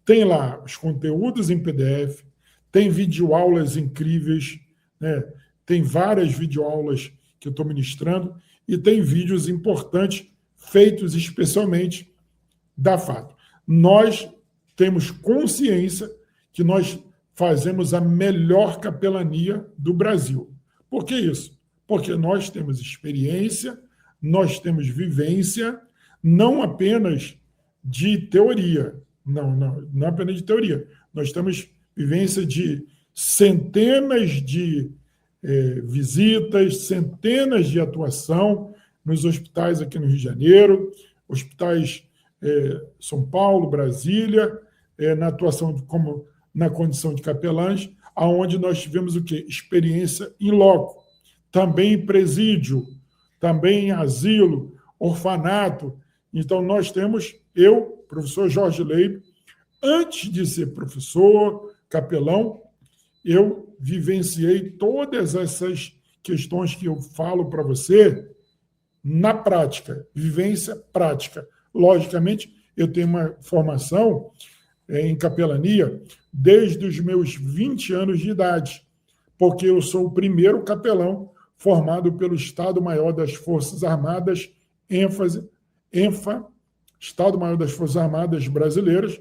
tem lá os conteúdos em PDF, tem videoaulas incríveis, né? Tem várias videoaulas que eu estou ministrando e tem vídeos importantes feitos especialmente da Fato. Nós temos consciência que nós fazemos a melhor capelania do Brasil. Por que isso? Porque nós temos experiência, nós temos vivência, não apenas de teoria. Não apenas de teoria. Nós temos vivência de centenas de visitas, centenas de atuação nos hospitais aqui no Rio de Janeiro, hospitais São Paulo, Brasília, na atuação como na condição de capelães, aonde nós tivemos o quê? Experiência em loco, também em presídio, também em asilo, orfanato. Então, nós temos, eu, professor Jorge Leib, antes de ser professor, capelão, eu vivenciei todas essas questões que eu falo para você na prática, vivência prática. Logicamente, eu tenho uma formação em capelania desde os meus 20 anos de idade, porque eu sou o primeiro capelão formado pelo Estado-Maior das Forças Armadas, ENFA, Estado-Maior das Forças Armadas Brasileiras.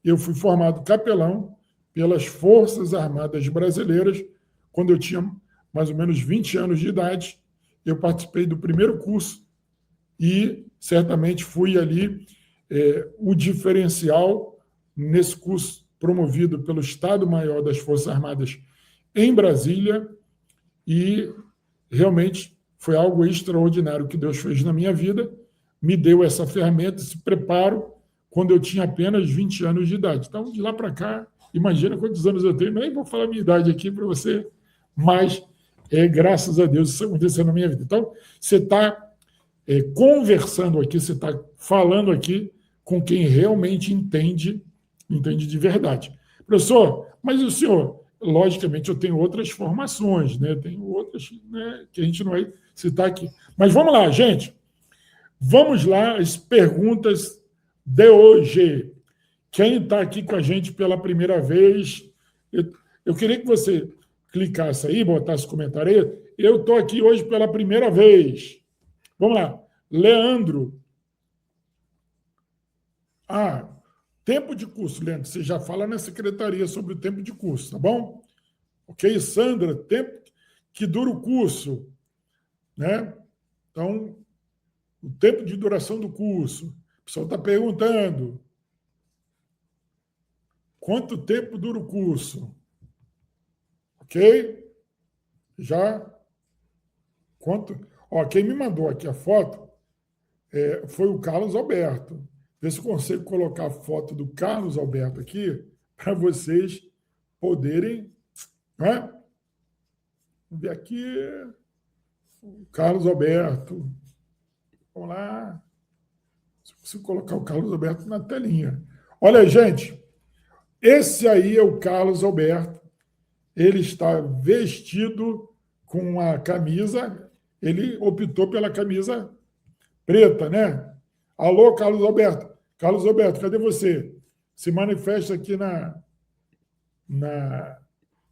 Eu fui formado capelão pelas Forças Armadas Brasileiras quando eu tinha mais ou menos 20 anos de idade. Eu participei do primeiro curso e certamente fui ali o diferencial nesse curso promovido pelo Estado-Maior das Forças Armadas em Brasília, e realmente foi algo extraordinário que Deus fez na minha vida, me deu essa ferramenta, esse preparo, quando eu tinha apenas 20 anos de idade. Então, de lá para cá, imagina quantos anos eu tenho, nem vou falar a minha idade aqui para você, mas graças a Deus isso aconteceu na minha vida. Então, você está conversando aqui, você está falando aqui com quem realmente entende de verdade. Professor, mas o senhor, logicamente, eu tenho outras formações, né? Tenho outras, né, que a gente não vai citar aqui. Mas vamos lá, gente. Vamos lá, as perguntas de hoje. Quem está aqui com a gente pela primeira vez, eu queria que você clicasse aí, botasse comentário aí. Eu estou aqui hoje pela primeira vez. Vamos lá. Leandro. Tempo de curso, Leandro. Você já fala na secretaria sobre o tempo de curso, tá bom? Ok, Sandra, tempo que dura o curso, né? Então, o tempo de duração do curso. O pessoal está perguntando. Quanto tempo dura o curso? Ok? Já? Quanto? Quem me mandou aqui a foto foi o Carlos Alberto. Vê se eu consigo colocar a foto do Carlos Alberto aqui para vocês poderem... Né? Vamos ver aqui. O Carlos Alberto. Vamos lá. Se eu consigo colocar o Carlos Alberto na telinha. Olha, gente, esse aí é o Carlos Alberto. Ele está vestido com a camisa, ele optou pela camisa preta, né? Alô, Carlos Alberto. Carlos Alberto, cadê você? Se manifesta aqui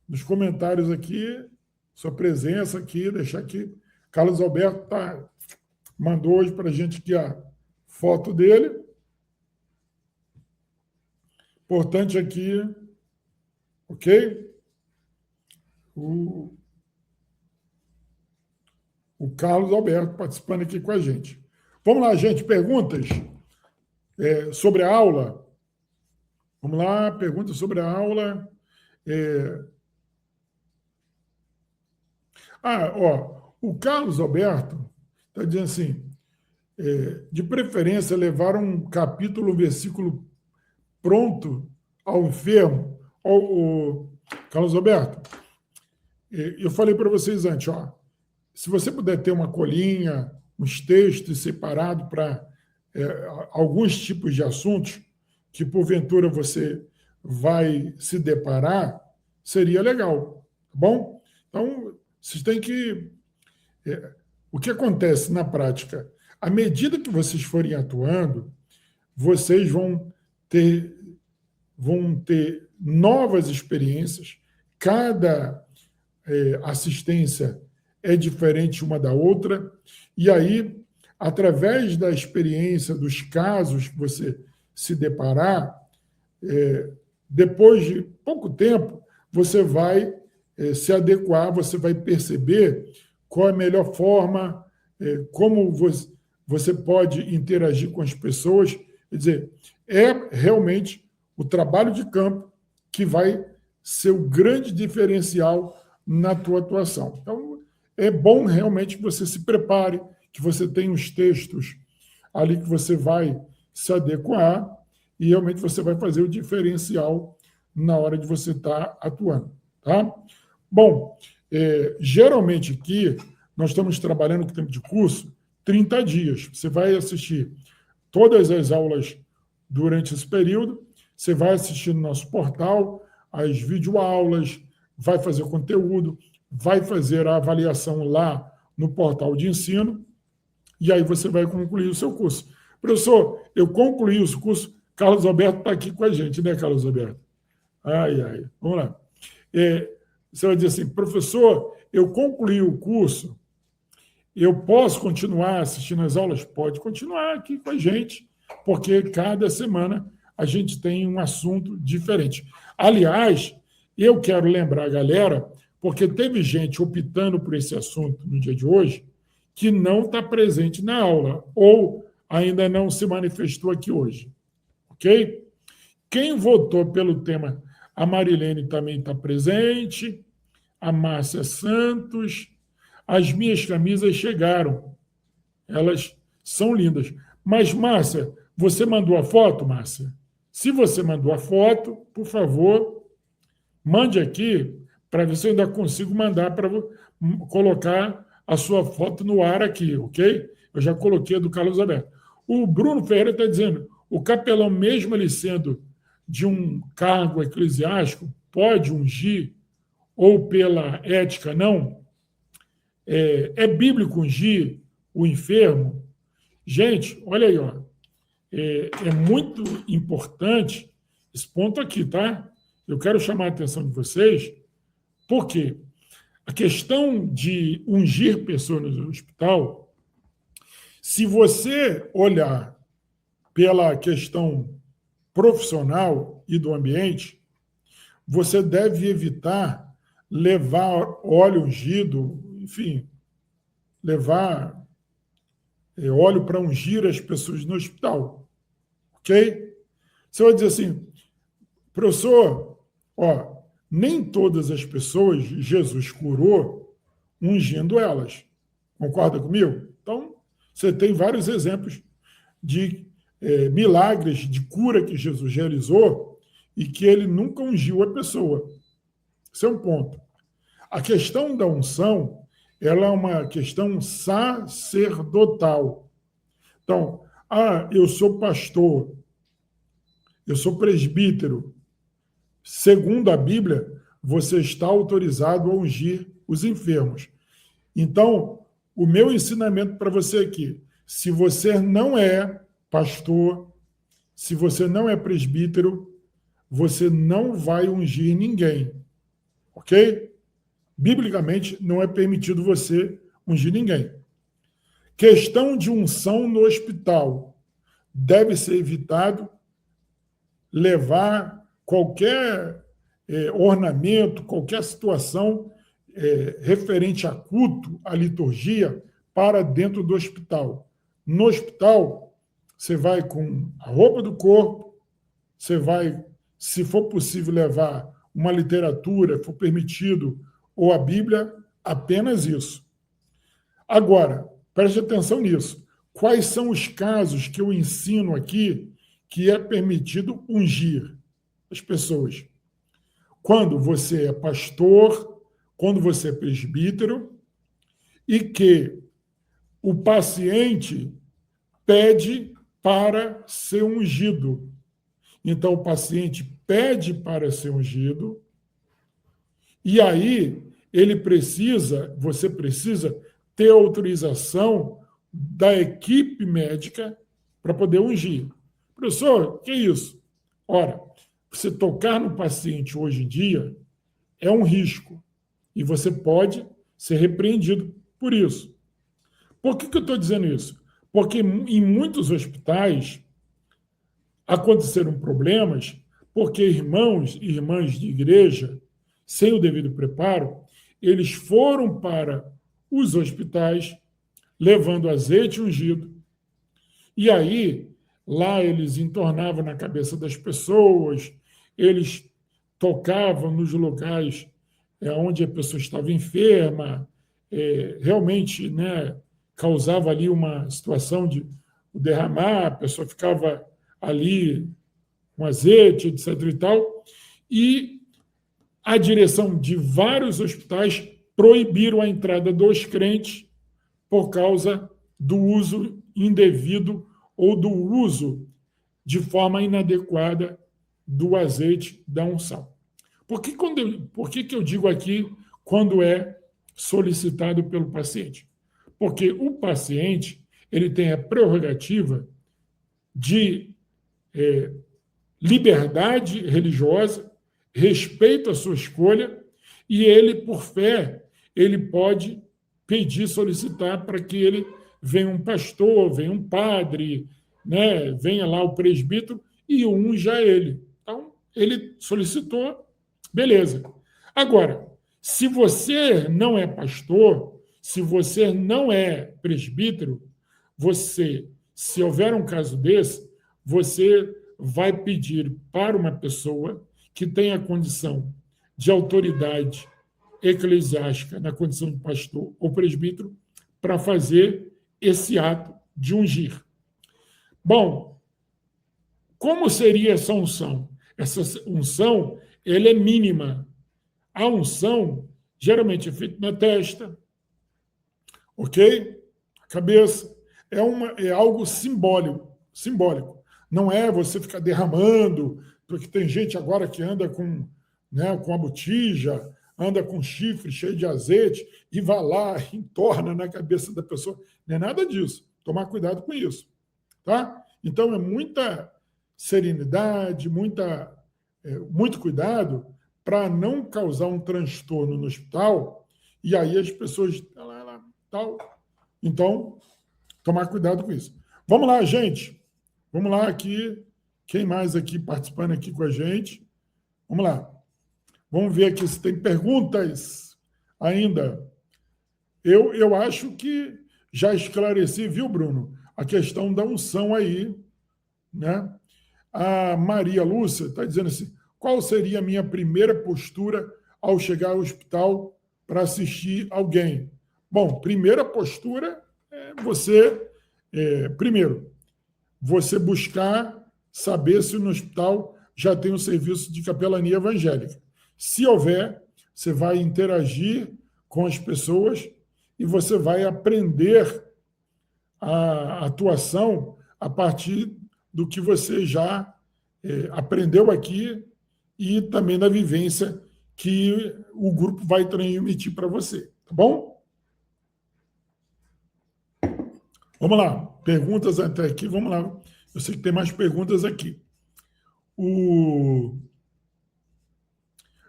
nos comentários aqui, sua presença aqui, deixar aqui. Carlos Alberto mandou hoje para a gente aqui a foto dele. Importante aqui, ok? O Carlos Alberto participando aqui com a gente. Vamos lá, gente, perguntas sobre a aula. Vamos lá, perguntas sobre a aula. O Carlos Alberto está dizendo assim, de preferência levar um capítulo, um versículo pronto ao enfermo. Carlos Alberto, eu falei para vocês antes, se você puder ter uma colinha, uns textos separados para alguns tipos de assuntos que, porventura, você vai se deparar, seria legal, tá bom? Então, vocês têm que... o que acontece na prática? À medida que vocês forem atuando, vocês vão ter novas experiências, cada assistência é diferente uma da outra, e aí, através da experiência, dos casos que você se deparar, depois de pouco tempo, você vai se adequar, você vai perceber qual é a melhor forma, como você pode interagir com as pessoas. Quer dizer, é realmente o trabalho de campo que vai ser o grande diferencial na tua atuação. Então, é bom realmente que você se prepare, que você tenha os textos ali que você vai se adequar e realmente você vai fazer o diferencial na hora de você estar atuando. Tá? Bom, geralmente aqui nós estamos trabalhando com tempo de curso 30 dias. Você vai assistir todas as aulas durante esse período, você vai assistir no nosso portal as videoaulas, vai fazer conteúdo, vai fazer a avaliação lá no portal de ensino, e aí você vai concluir o seu curso. Professor, eu concluí o curso, Carlos Alberto está aqui com a gente, né, Carlos Alberto? Vamos lá. Você vai dizer assim, professor, eu concluí o curso, eu posso continuar assistindo as aulas? Pode continuar aqui com a gente, porque cada semana a gente tem um assunto diferente. Aliás, eu quero lembrar a galera, porque teve gente optando por esse assunto no dia de hoje, que não está presente na aula, ou ainda não se manifestou aqui hoje. Ok? Quem votou pelo tema, a Marilene também está presente, a Márcia Santos, as minhas camisas chegaram. Elas são lindas. Mas, Márcia, você mandou a foto, Márcia? Se você mandou a foto, por favor, mande aqui para ver se eu ainda consigo mandar para colocar a sua foto no ar aqui, ok? Eu já coloquei a do Carlos Alberto. O Bruno Ferreira está dizendo, o capelão, mesmo ele sendo de um cargo eclesiástico, pode ungir, ou pela ética, não? É bíblico ungir o enfermo? Gente, olha aí, é muito importante esse ponto aqui, tá? Eu quero chamar a atenção de vocês, porque a questão de ungir pessoas no hospital, se você olhar pela questão profissional e do ambiente, você deve evitar levar óleo ungido, enfim, levar óleo para ungir as pessoas no hospital. Ok? Você vai dizer assim, professor, nem todas as pessoas Jesus curou ungindo elas. Concorda comigo? Então, você tem vários exemplos de milagres de cura que Jesus realizou e que ele nunca ungiu a pessoa. Esse é um ponto. A questão da unção, ela é uma questão sacerdotal. Então, eu sou pastor, eu sou presbítero. Segundo a Bíblia, você está autorizado a ungir os enfermos. Então, o meu ensinamento para você aqui, se você não é pastor, se você não é presbítero, você não vai ungir ninguém, ok? Biblicamente, não é permitido você ungir ninguém. Questão de unção no hospital. Deve ser evitado levar qualquer ornamento, qualquer situação referente a culto, a liturgia, para dentro do hospital. No hospital, você vai com a roupa do corpo, você vai, se for possível, levar uma literatura, for permitido, ou a Bíblia, apenas isso. Agora, preste atenção nisso. Quais são os casos que eu ensino aqui que é permitido ungir as pessoas? Quando você é pastor, quando você é presbítero, e que o paciente pede para ser ungido. Então, o paciente pede para ser ungido, e aí você precisa ter autorização da equipe médica para poder ungir. Professor, que é isso? Ora, você tocar no paciente hoje em dia é um risco e você pode ser repreendido por isso. Por que eu estou dizendo isso? Porque em muitos hospitais aconteceram problemas porque irmãos e irmãs de igreja, sem o devido preparo, eles foram para os hospitais levando azeite ungido, e aí lá eles entornavam na cabeça das pessoas, eles tocavam nos locais onde a pessoa estava enferma, realmente, né, causava ali uma situação de derramar, a pessoa ficava ali com azeite, etc. e tal, e a direção de vários hospitais proibiram a entrada dos crentes por causa do uso indevido ou do uso de forma inadequada do azeite da unção. Por que eu digo aqui quando é solicitado pelo paciente? Porque o paciente ele tem a prerrogativa de liberdade religiosa, respeito à sua escolha, e ele, por fé, ele pode pedir, solicitar para que ele venha um pastor, venha um padre, né, venha lá o presbítero e unja ele. Então, ele solicitou, beleza. Agora, se você não é pastor, se você não é presbítero, se houver um caso desse, você vai pedir para uma pessoa que tenha condição de autoridade eclesiástica, na condição de pastor ou presbítero, para fazer esse ato de ungir. Bom, como seria essa unção? Essa unção ela é mínima. A unção geralmente é feita na testa, ok? A cabeça. É algo simbólico. Não é você ficar derramando, porque tem gente agora que anda com a botija, anda com chifre cheio de azeite e vai lá, entorna na cabeça da pessoa. Não é nada disso. Tomar cuidado com isso. Tá? Então, é muita serenidade, muito cuidado para não causar um transtorno no hospital e aí as pessoas... Tal. Então, tomar cuidado com isso. Vamos lá, gente. Vamos lá aqui. Quem mais aqui participando aqui com a gente? Vamos lá. Vamos ver aqui se tem perguntas ainda. Eu acho que já esclareci, viu, Bruno? A questão da unção aí, né? A Maria Lúcia está dizendo assim, qual seria a minha primeira postura ao chegar ao hospital para assistir alguém? Bom, primeira postura é primeiro, você buscar saber se no hospital já tem um serviço de capelania evangélica. Se houver, você vai interagir com as pessoas e você vai aprender a atuação a partir do que você já aprendeu aqui e também da vivência que o grupo vai transmitir para você, tá bom? Vamos lá, perguntas até aqui, vamos lá. Eu sei que tem mais perguntas aqui.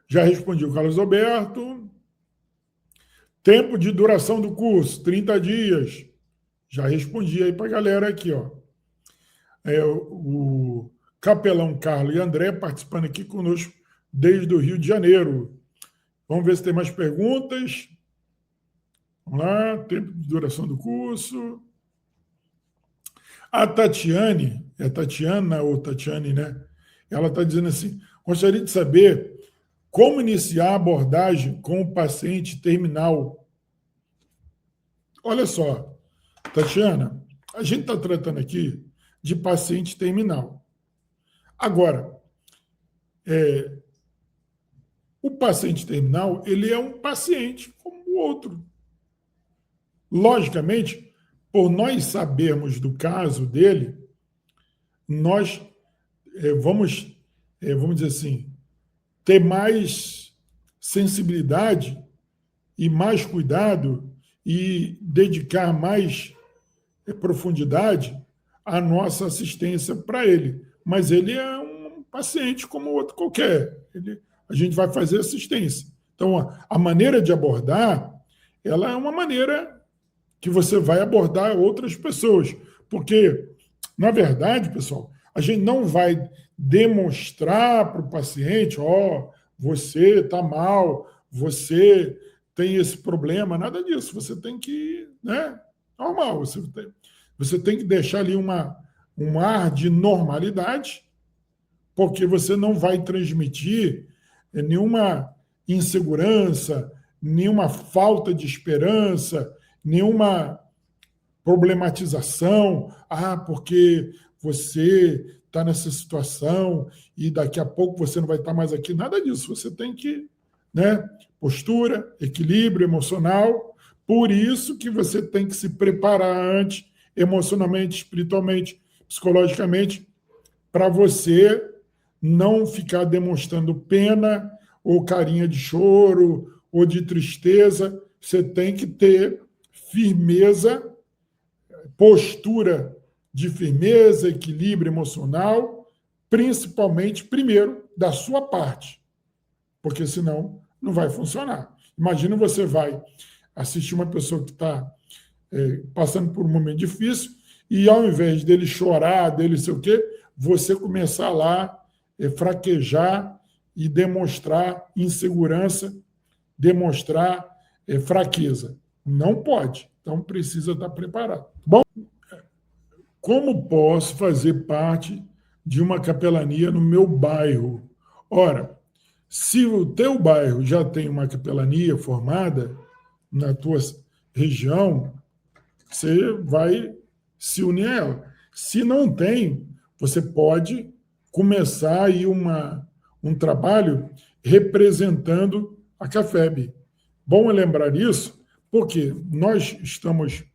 Já respondi o Carlos Alberto. Tempo de duração do curso, 30 dias. Já respondi aí para a galera aqui, ó. O Capelão Carlos e André participando aqui conosco desde o Rio de Janeiro. Vamos ver se tem mais perguntas. Vamos lá, tempo de duração do curso. A Tatiane, é Tatiana ou Tatiane, né? Ela está dizendo assim, gostaria de saber como iniciar a abordagem com o paciente terminal. Olha só, Tatiana, a gente está tratando aqui de paciente terminal. Agora, o paciente terminal, ele é um paciente como o outro. Logicamente, por nós sabermos do caso dele, nós vamos dizer assim, ter mais sensibilidade e mais cuidado e dedicar mais profundidade à nossa assistência para ele. Mas ele é um paciente como outro qualquer. A gente vai fazer assistência. Então, a maneira de abordar, ela é uma maneira que você vai abordar outras pessoas. Porque, na verdade, pessoal, a gente não vai demonstrar para o paciente, você está mal, você tem esse problema, nada disso. Você tem que, normal, você tem que deixar ali um ar de normalidade, porque você não vai transmitir nenhuma insegurança, nenhuma falta de esperança, nenhuma problematização, porque você está nessa situação e daqui a pouco você não vai estar mais aqui, nada disso. Você tem que, postura, equilíbrio emocional, por isso que você tem que se preparar antes, emocionalmente, espiritualmente, psicologicamente, para você não ficar demonstrando pena ou carinha de choro ou de tristeza. Você tem que ter firmeza, postura de firmeza, equilíbrio emocional, principalmente, primeiro, da sua parte, porque senão não vai funcionar. Imagina você vai assistir uma pessoa que está passando por um momento difícil e ao invés dele chorar, dele sei o quê, você começar lá fraquejar e demonstrar insegurança, demonstrar fraqueza. Não pode. Então, precisa estar preparado. Bom, como posso fazer parte de uma capelania no meu bairro? Ora, se o teu bairro já tem uma capelania formada na tua região, você vai se unir a ela. Se não tem, você pode começar aí um trabalho representando a Cafeb. Bom lembrar isso, porque nós estamos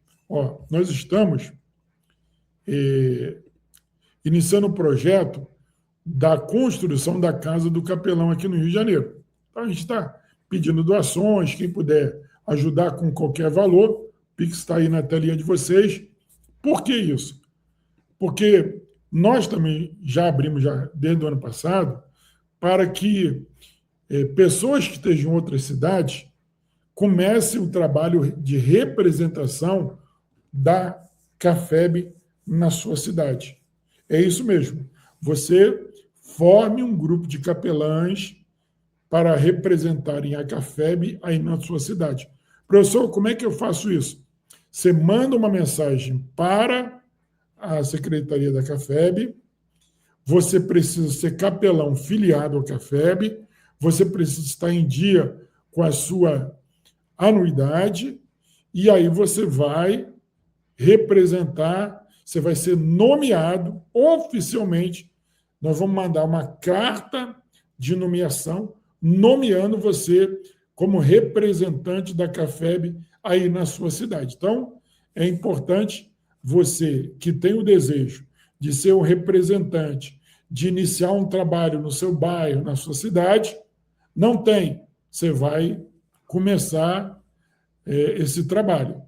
iniciando o projeto da construção da Casa do Capelão aqui no Rio de Janeiro. Então, a gente está pedindo doações, quem puder ajudar com qualquer valor, o Pix está aí na telinha de vocês. Por que isso? Porque nós também já abrimos, desde o ano passado, para que pessoas que estejam em outras cidades comecem o trabalho de representação da Cafeb na sua cidade. É isso mesmo. Você forme um grupo de capelães para representarem a Cafeb aí na sua cidade. Professor, como é que eu faço isso? Você manda uma mensagem para a Secretaria da Cafeb, você precisa ser capelão filiado ao Cafeb, você precisa estar em dia com a sua anuidade, e aí você vai representar, você vai ser nomeado oficialmente. Nós vamos mandar uma carta de nomeação nomeando você como representante da Cafeb aí na sua cidade. Então, é importante você que tem o desejo de ser um representante, de iniciar um trabalho no seu bairro, na sua cidade, não tem. Você vai começar esse trabalho.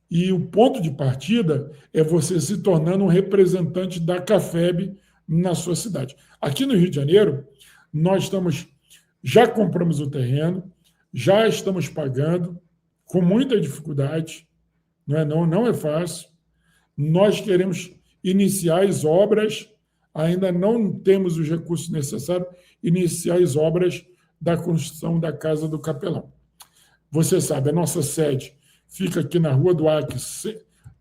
E o ponto de partida é você se tornando um representante da Cafeb na sua cidade. Aqui no Rio de Janeiro, já compramos o terreno, já estamos pagando, com muita dificuldade, não é fácil. Nós queremos iniciar as obras, ainda não temos os recursos necessários, iniciar as obras da construção da Casa do Capelão. Você sabe, a nossa sede fica aqui na Rua do Acre,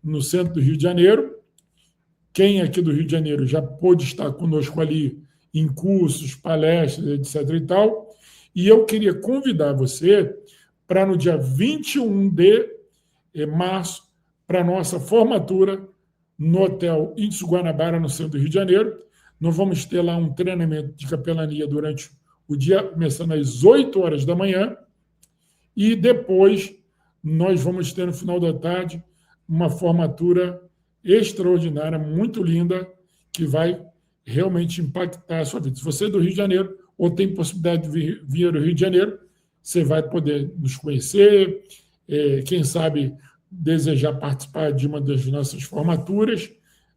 no centro do Rio de Janeiro. Quem aqui do Rio de Janeiro já pôde estar conosco ali em cursos, palestras, etc. e tal. E eu queria convidar você para no dia 21 de março, para a nossa formatura no Hotel Índice Guanabara, no centro do Rio de Janeiro. Nós vamos ter lá um treinamento de capelania durante o dia, começando às 8 horas da manhã, e depois nós vamos ter, no final da tarde, uma formatura extraordinária, muito linda, que vai realmente impactar a sua vida. Se você é do Rio de Janeiro ou tem possibilidade de vir ao Rio de Janeiro, você vai poder nos conhecer, quem sabe desejar participar de uma das nossas formaturas.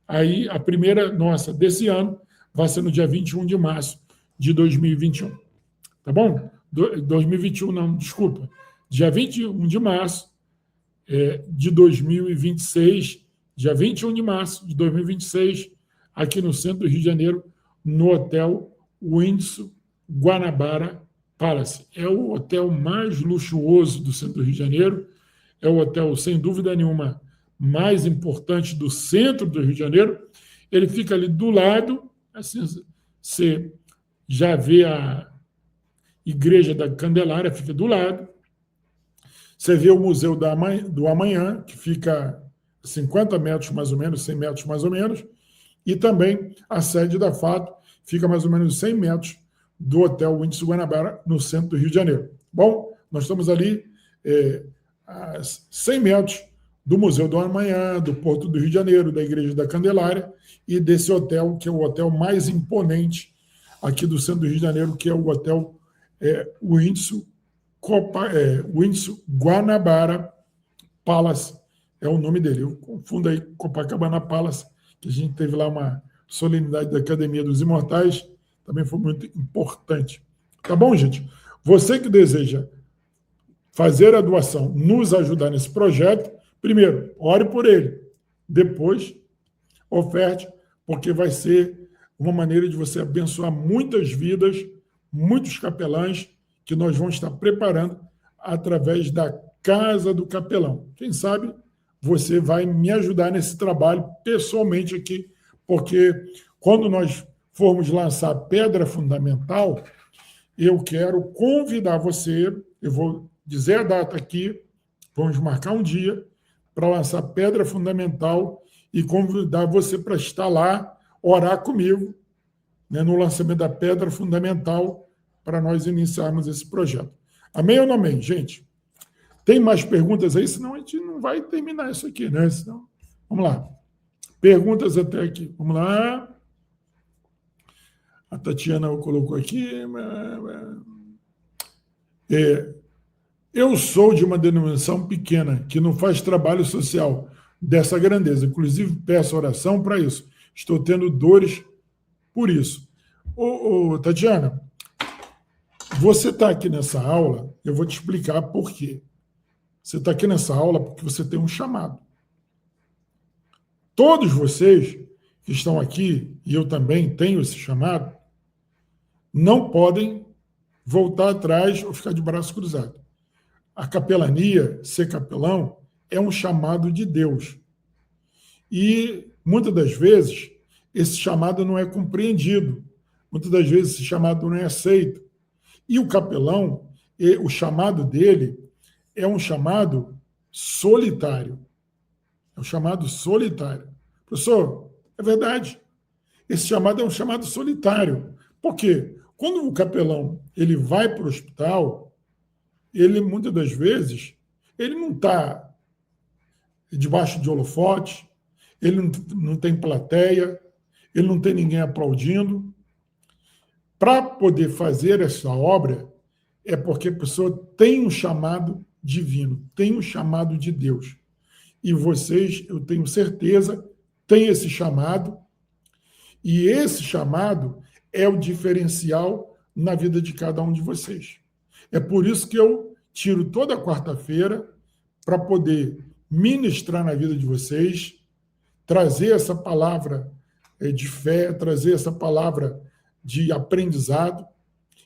Aí, a primeira nossa desse ano vai ser no dia 21 de março de 2021. Tá bom? 2021, não, desculpa. Dia 21 de março de 2026, dia 21 de março de 2026, aqui no centro do Rio de Janeiro, no Hotel Windsor Guanabara Palace. É o hotel mais luxuoso do centro do Rio de Janeiro, é o hotel, sem dúvida nenhuma, mais importante do centro do Rio de Janeiro. Ele fica ali do lado, assim, você já vê a Igreja da Candelária, fica do lado. Você vê o Museu do Amanhã, que fica a 50 metros mais ou menos, 100 metros mais ou menos, e também a sede da FATO fica mais ou menos 100 metros do Hotel Índice Guanabara, no centro do Rio de Janeiro. Bom, nós estamos ali a 100 metros do Museu do Amanhã, do Porto do Rio de Janeiro, da Igreja da Candelária e desse hotel, que é o hotel mais imponente aqui do centro do Rio de Janeiro, que é o Hotel Windsor Guanabara Palace, é o nome dele. Eu confundo aí Copacabana Palace, que a gente teve lá uma solenidade da Academia dos Imortais, também foi muito importante. Tá bom, gente? Você que deseja fazer a doação, nos ajudar nesse projeto, primeiro, ore por ele. Depois, oferte, porque vai ser uma maneira de você abençoar muitas vidas, muitos capelães, que nós vamos estar preparando através da Casa do Capelão. Quem sabe você vai me ajudar nesse trabalho pessoalmente aqui, porque quando nós formos lançar a pedra fundamental, eu quero convidar você, eu vou dizer a data aqui, vamos marcar um dia para lançar a pedra fundamental e convidar você para estar lá, orar comigo, né, no lançamento da pedra fundamental, para nós iniciarmos esse projeto. Amém ou não amém, gente? Tem mais perguntas aí? Senão a gente não vai terminar isso aqui, né? Senão... Vamos lá. Perguntas até aqui. Vamos lá. A Tatiana colocou aqui. Eu sou de uma denominação pequena, que não faz trabalho social dessa grandeza. Inclusive, peço oração para isso. Estou tendo dores por isso. Tatiana, você está aqui nessa aula, eu vou te explicar por quê. Você está aqui nessa aula porque você tem um chamado. Todos vocês que estão aqui, e eu também tenho esse chamado, não podem voltar atrás ou ficar de braço cruzado. A capelania, ser capelão, é um chamado de Deus. E, muitas das vezes, esse chamado não é compreendido. Muitas das vezes, esse chamado não é aceito. E o capelão, o chamado dele é um chamado solitário. É um chamado solitário. Professor, é verdade. Esse chamado é um chamado solitário. Por quê? Quando o capelão ele vai para o hospital, ele, muitas das vezes, ele não está debaixo de holofote, ele não tem plateia, ele não tem ninguém aplaudindo. Para poder fazer essa obra, é porque a pessoa tem um chamado divino, tem um chamado de Deus. e vocês, eu tenho certeza, têm esse chamado, e esse chamado é o diferencial na vida de cada um de vocês. É por isso que eu tiro toda quarta-feira para poder ministrar na vida de vocês, trazer essa palavra de fé, trazer essa palavra de aprendizado,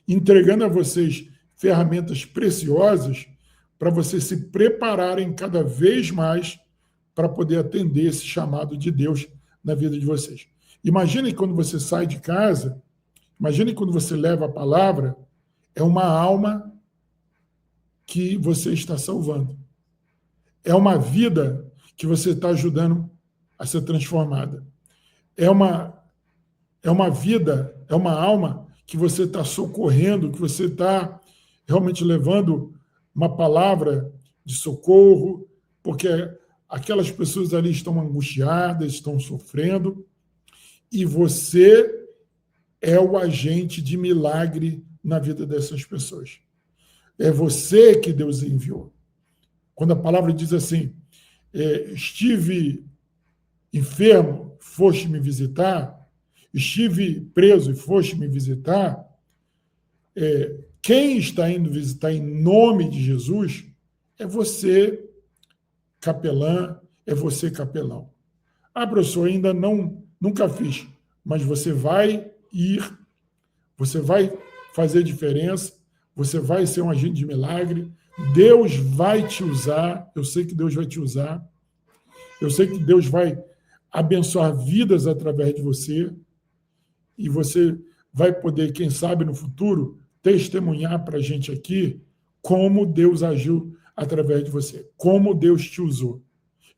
entregando a vocês ferramentas preciosas para vocês se prepararem cada vez mais para poder atender esse chamado de Deus na vida de vocês. Imagine quando você sai de casa, imagine quando você leva a palavra, é uma alma que você está salvando. É uma vida que você está ajudando a ser transformada. É uma vida, é uma alma que você está socorrendo, que você está realmente levando uma palavra de socorro, porque aquelas pessoas ali estão angustiadas, estão sofrendo, e você é o agente de milagre na vida dessas pessoas. É você que Deus enviou. Quando a palavra diz assim, estive enfermo, foste me visitar, estive preso e foste me visitar, quem está indo visitar em nome de Jesus é você, capelã, é você, capelão. Ah, professor, ainda nunca fiz, mas você vai ir, você vai fazer diferença, você vai ser um agente de milagre, Deus vai te usar, eu sei que Deus vai te usar, eu sei que Deus vai abençoar vidas através de você, e você vai poder, quem sabe, no futuro, testemunhar para a gente aqui como Deus agiu através de você, como Deus te usou.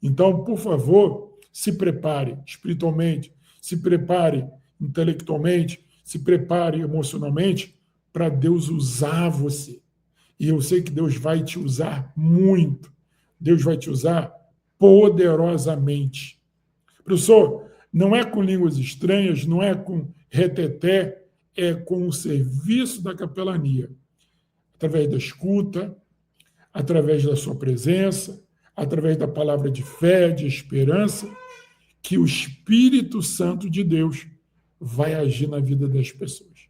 Então, por favor, se prepare espiritualmente, se prepare intelectualmente, se prepare emocionalmente para Deus usar você. E eu sei que Deus vai te usar muito. Deus vai te usar poderosamente. Professor, não é com línguas estranhas, não é com reteté, é com o serviço da capelania. Através da escuta, através da sua presença, através da palavra de fé, de esperança, que o Espírito Santo de Deus vai agir na vida das pessoas.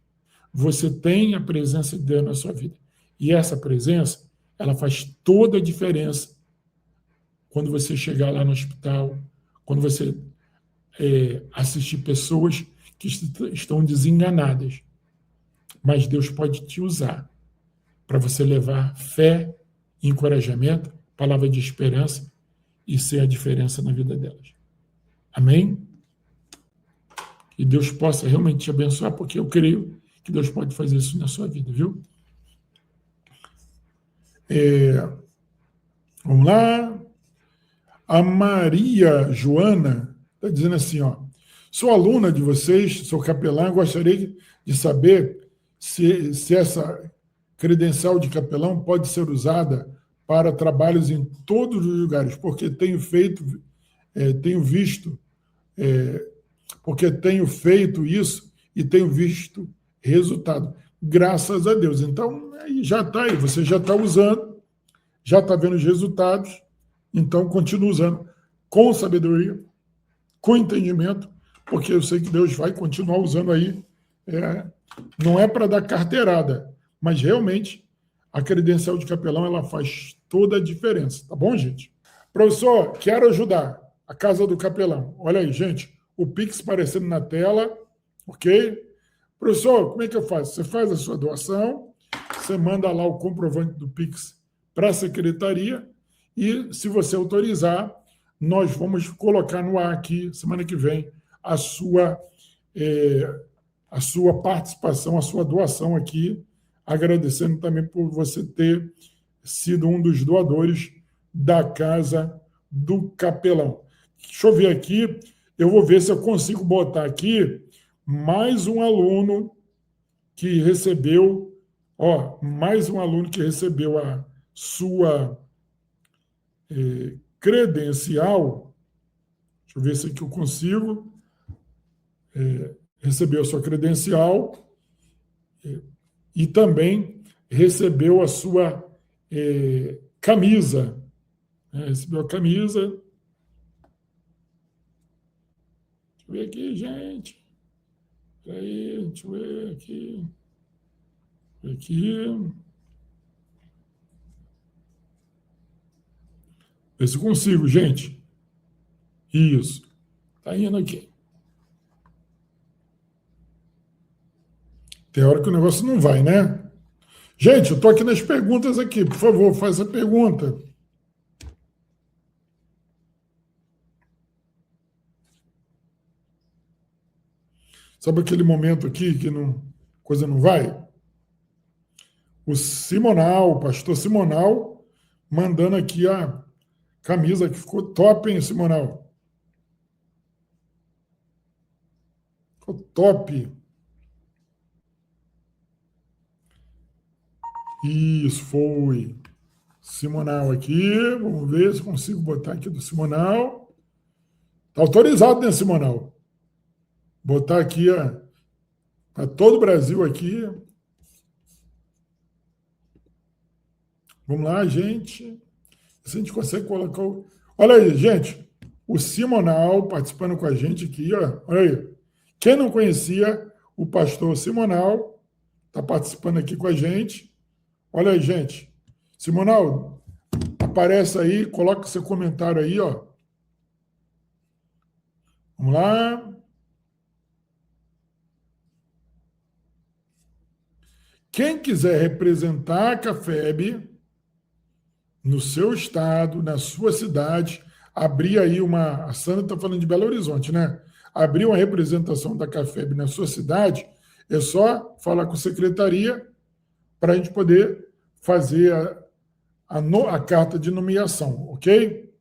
Você tem a presença de Deus na sua vida. E essa presença, ela faz toda a diferença quando você chegar lá no hospital, quando você assistir pessoas que estão desenganadas. Mas Deus pode te usar para você levar fé, encorajamento, palavra de esperança e ser a diferença na vida delas. Amém? E Deus possa realmente te abençoar, porque eu creio que Deus pode fazer isso na sua vida, viu? Vamos lá. A Maria Joana está dizendo assim, ó, sou aluna de vocês, sou capelã, gostaria de saber se essa credencial de capelão pode ser usada para trabalhos em todos os lugares, porque tenho feito isso e tenho visto resultado. Graças a Deus. Então, aí já está aí, você já está usando, já está vendo os resultados, então continue usando com sabedoria, com entendimento, porque eu sei que Deus vai continuar usando aí. Não é para dar carteirada, mas realmente a credencial de capelão ela faz toda a diferença, tá bom, gente? Professor, quero ajudar a Casa do Capelão. Olha aí, gente, o Pix aparecendo na tela, ok? Professor, como é que eu faço? Você faz a sua doação, você manda lá o comprovante do Pix para a secretaria e, se você autorizar, nós vamos colocar no ar aqui, semana que vem, a sua participação, a sua doação aqui, agradecendo também por você ter sido um dos doadores da Casa do Capelão. Deixa eu ver aqui, eu vou ver se eu consigo botar aqui mais um aluno que recebeu, a sua credencial. Deixa eu ver se aqui eu consigo. Recebeu a sua credencial e também recebeu a sua camisa. Recebeu a camisa, eu ver aqui, gente. Peraí, deixa eu ver aqui. Aqui. Ver se eu consigo, gente. Isso. Tá indo aqui. Tem hora que o negócio não vai, né? Gente, eu estou aqui nas perguntas aqui. Por favor, faça a pergunta. Sabe aquele momento aqui que não, coisa não vai? O Simonal, o pastor Simonal, mandando aqui a camisa que ficou top, hein, Simonal? Ficou top. Isso, foi. Simonal aqui. Vamos ver se consigo botar aqui do Simonal. Está autorizado, né, Simonal? Botar aqui para todo o Brasil aqui. Vamos lá, gente. Se a gente consegue colocar o... Olha aí, gente. O Simonal participando com a gente aqui, ó. Olha aí. Quem não conhecia o pastor Simonal está participando aqui com a gente. Olha aí, gente. Simonal, aparece aí, coloca seu comentário aí, ó. Vamos lá. Quem quiser representar a Cafeb no seu estado, na sua cidade, abrir aí uma... A Sandra está falando de Belo Horizonte, né? Abrir uma representação da Cafeb na sua cidade, é só falar com a secretaria para a gente poder fazer a carta de nomeação, ok?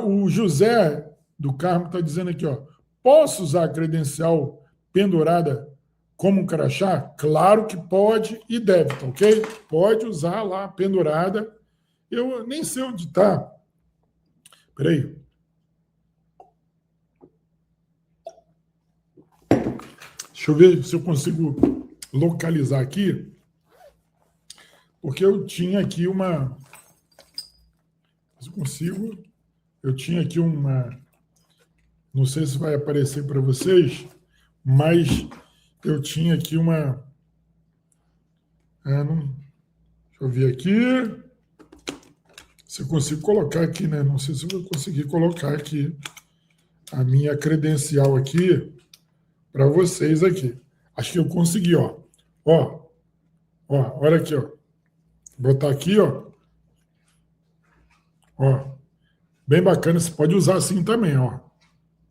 O José do Carmo está dizendo aqui, ó, posso usar a credencial pendurada como um crachá? Claro que pode e deve, tá ok? Pode usar lá pendurada. Eu nem sei onde está. Espera aí. Deixa eu ver se eu consigo localizar aqui. Porque eu tinha aqui uma... Se eu consigo... Eu tinha aqui uma... Não sei se vai aparecer para vocês, mas eu tinha aqui uma... Deixa eu ver aqui. Se eu consigo colocar aqui, né? Não sei se eu vou conseguir colocar aqui a minha credencial aqui para vocês aqui. Acho que eu consegui, ó. Ó, olha aqui, ó. Vou botar aqui, ó. Ó, bem bacana. Você pode usar assim também, ó.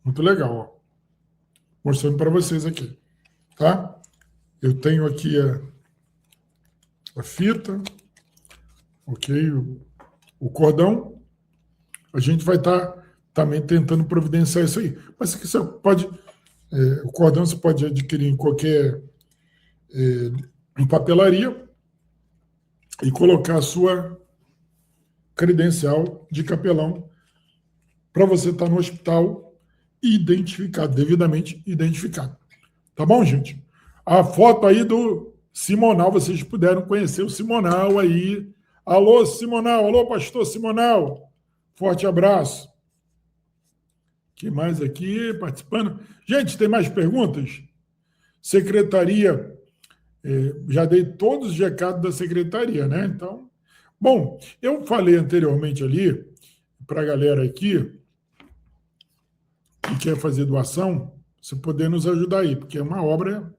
Muito legal, ó. Mostrando para vocês aqui, tá? Eu tenho aqui a fita, ok? O cordão. A gente vai estar também tentando providenciar isso aí. Mas você pode... o cordão você pode adquirir em qualquer em papelaria e colocar a sua credencial de capelão para você estar no hospital identificado, devidamente identificado. Tá bom, gente? A foto aí do Simonal, vocês puderam conhecer o Simonal aí. Alô, Simonal. Alô, pastor Simonal. Forte abraço. Quem mais aqui participando? Gente, tem mais perguntas? Secretaria, já dei todos os recados da secretaria, né? Então, bom, eu falei anteriormente ali para a galera aqui que quer fazer doação, você poder nos ajudar aí, porque é uma obra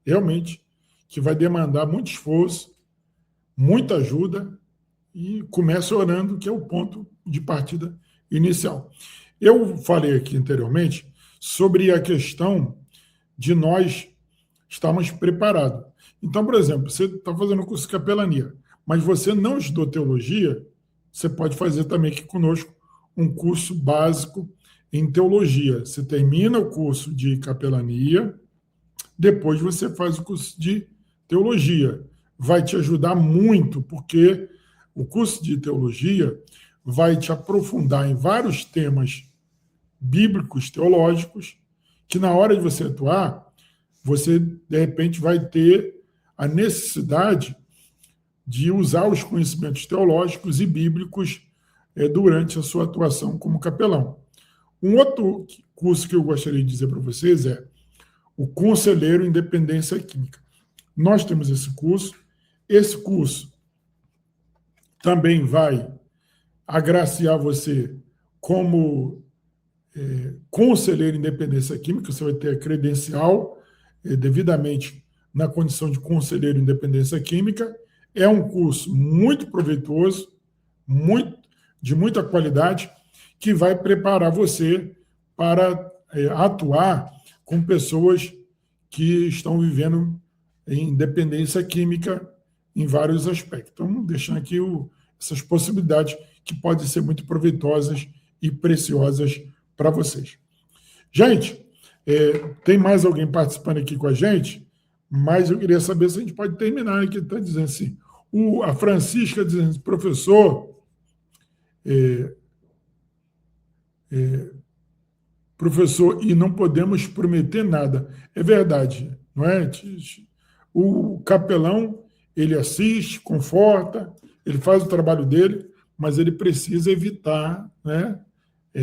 realmente que vai demandar muito esforço, muita ajuda, e começa orando, que é o ponto de partida inicial. Eu falei aqui anteriormente sobre a questão de nós estarmos preparados. Então, por exemplo, você está fazendo o curso de capelania, mas você não estudou teologia, você pode fazer também aqui conosco um curso básico em teologia. Você termina o curso de capelania, depois você faz o curso de teologia. Vai te ajudar muito, porque o curso de teologia vai te aprofundar em vários temas bíblicos, teológicos, que na hora de você atuar, você, de repente, vai ter a necessidade de usar os conhecimentos teológicos e bíblicos durante a sua atuação como capelão. Um outro curso que eu gostaria de dizer para vocês é o Conselheiro em Dependência Química. Nós temos esse curso. Esse curso também vai agraciar você como conselheiro em dependência química. Você vai ter a credencial devidamente na condição de conselheiro em dependência química. É um curso muito proveitoso, de muita qualidade, que vai preparar você para atuar com pessoas que estão vivendo em dependência química em vários aspectos. Então, deixando aqui essas possibilidades que podem ser muito proveitosas e preciosas para vocês. Gente, tem mais alguém participando aqui com a gente, mas eu queria saber se a gente pode terminar aqui. Está dizendo assim, a Francisca dizendo, professor, e não podemos prometer nada. É verdade, não é? O capelão, ele assiste, conforta, ele faz o trabalho dele, mas ele precisa evitar, né,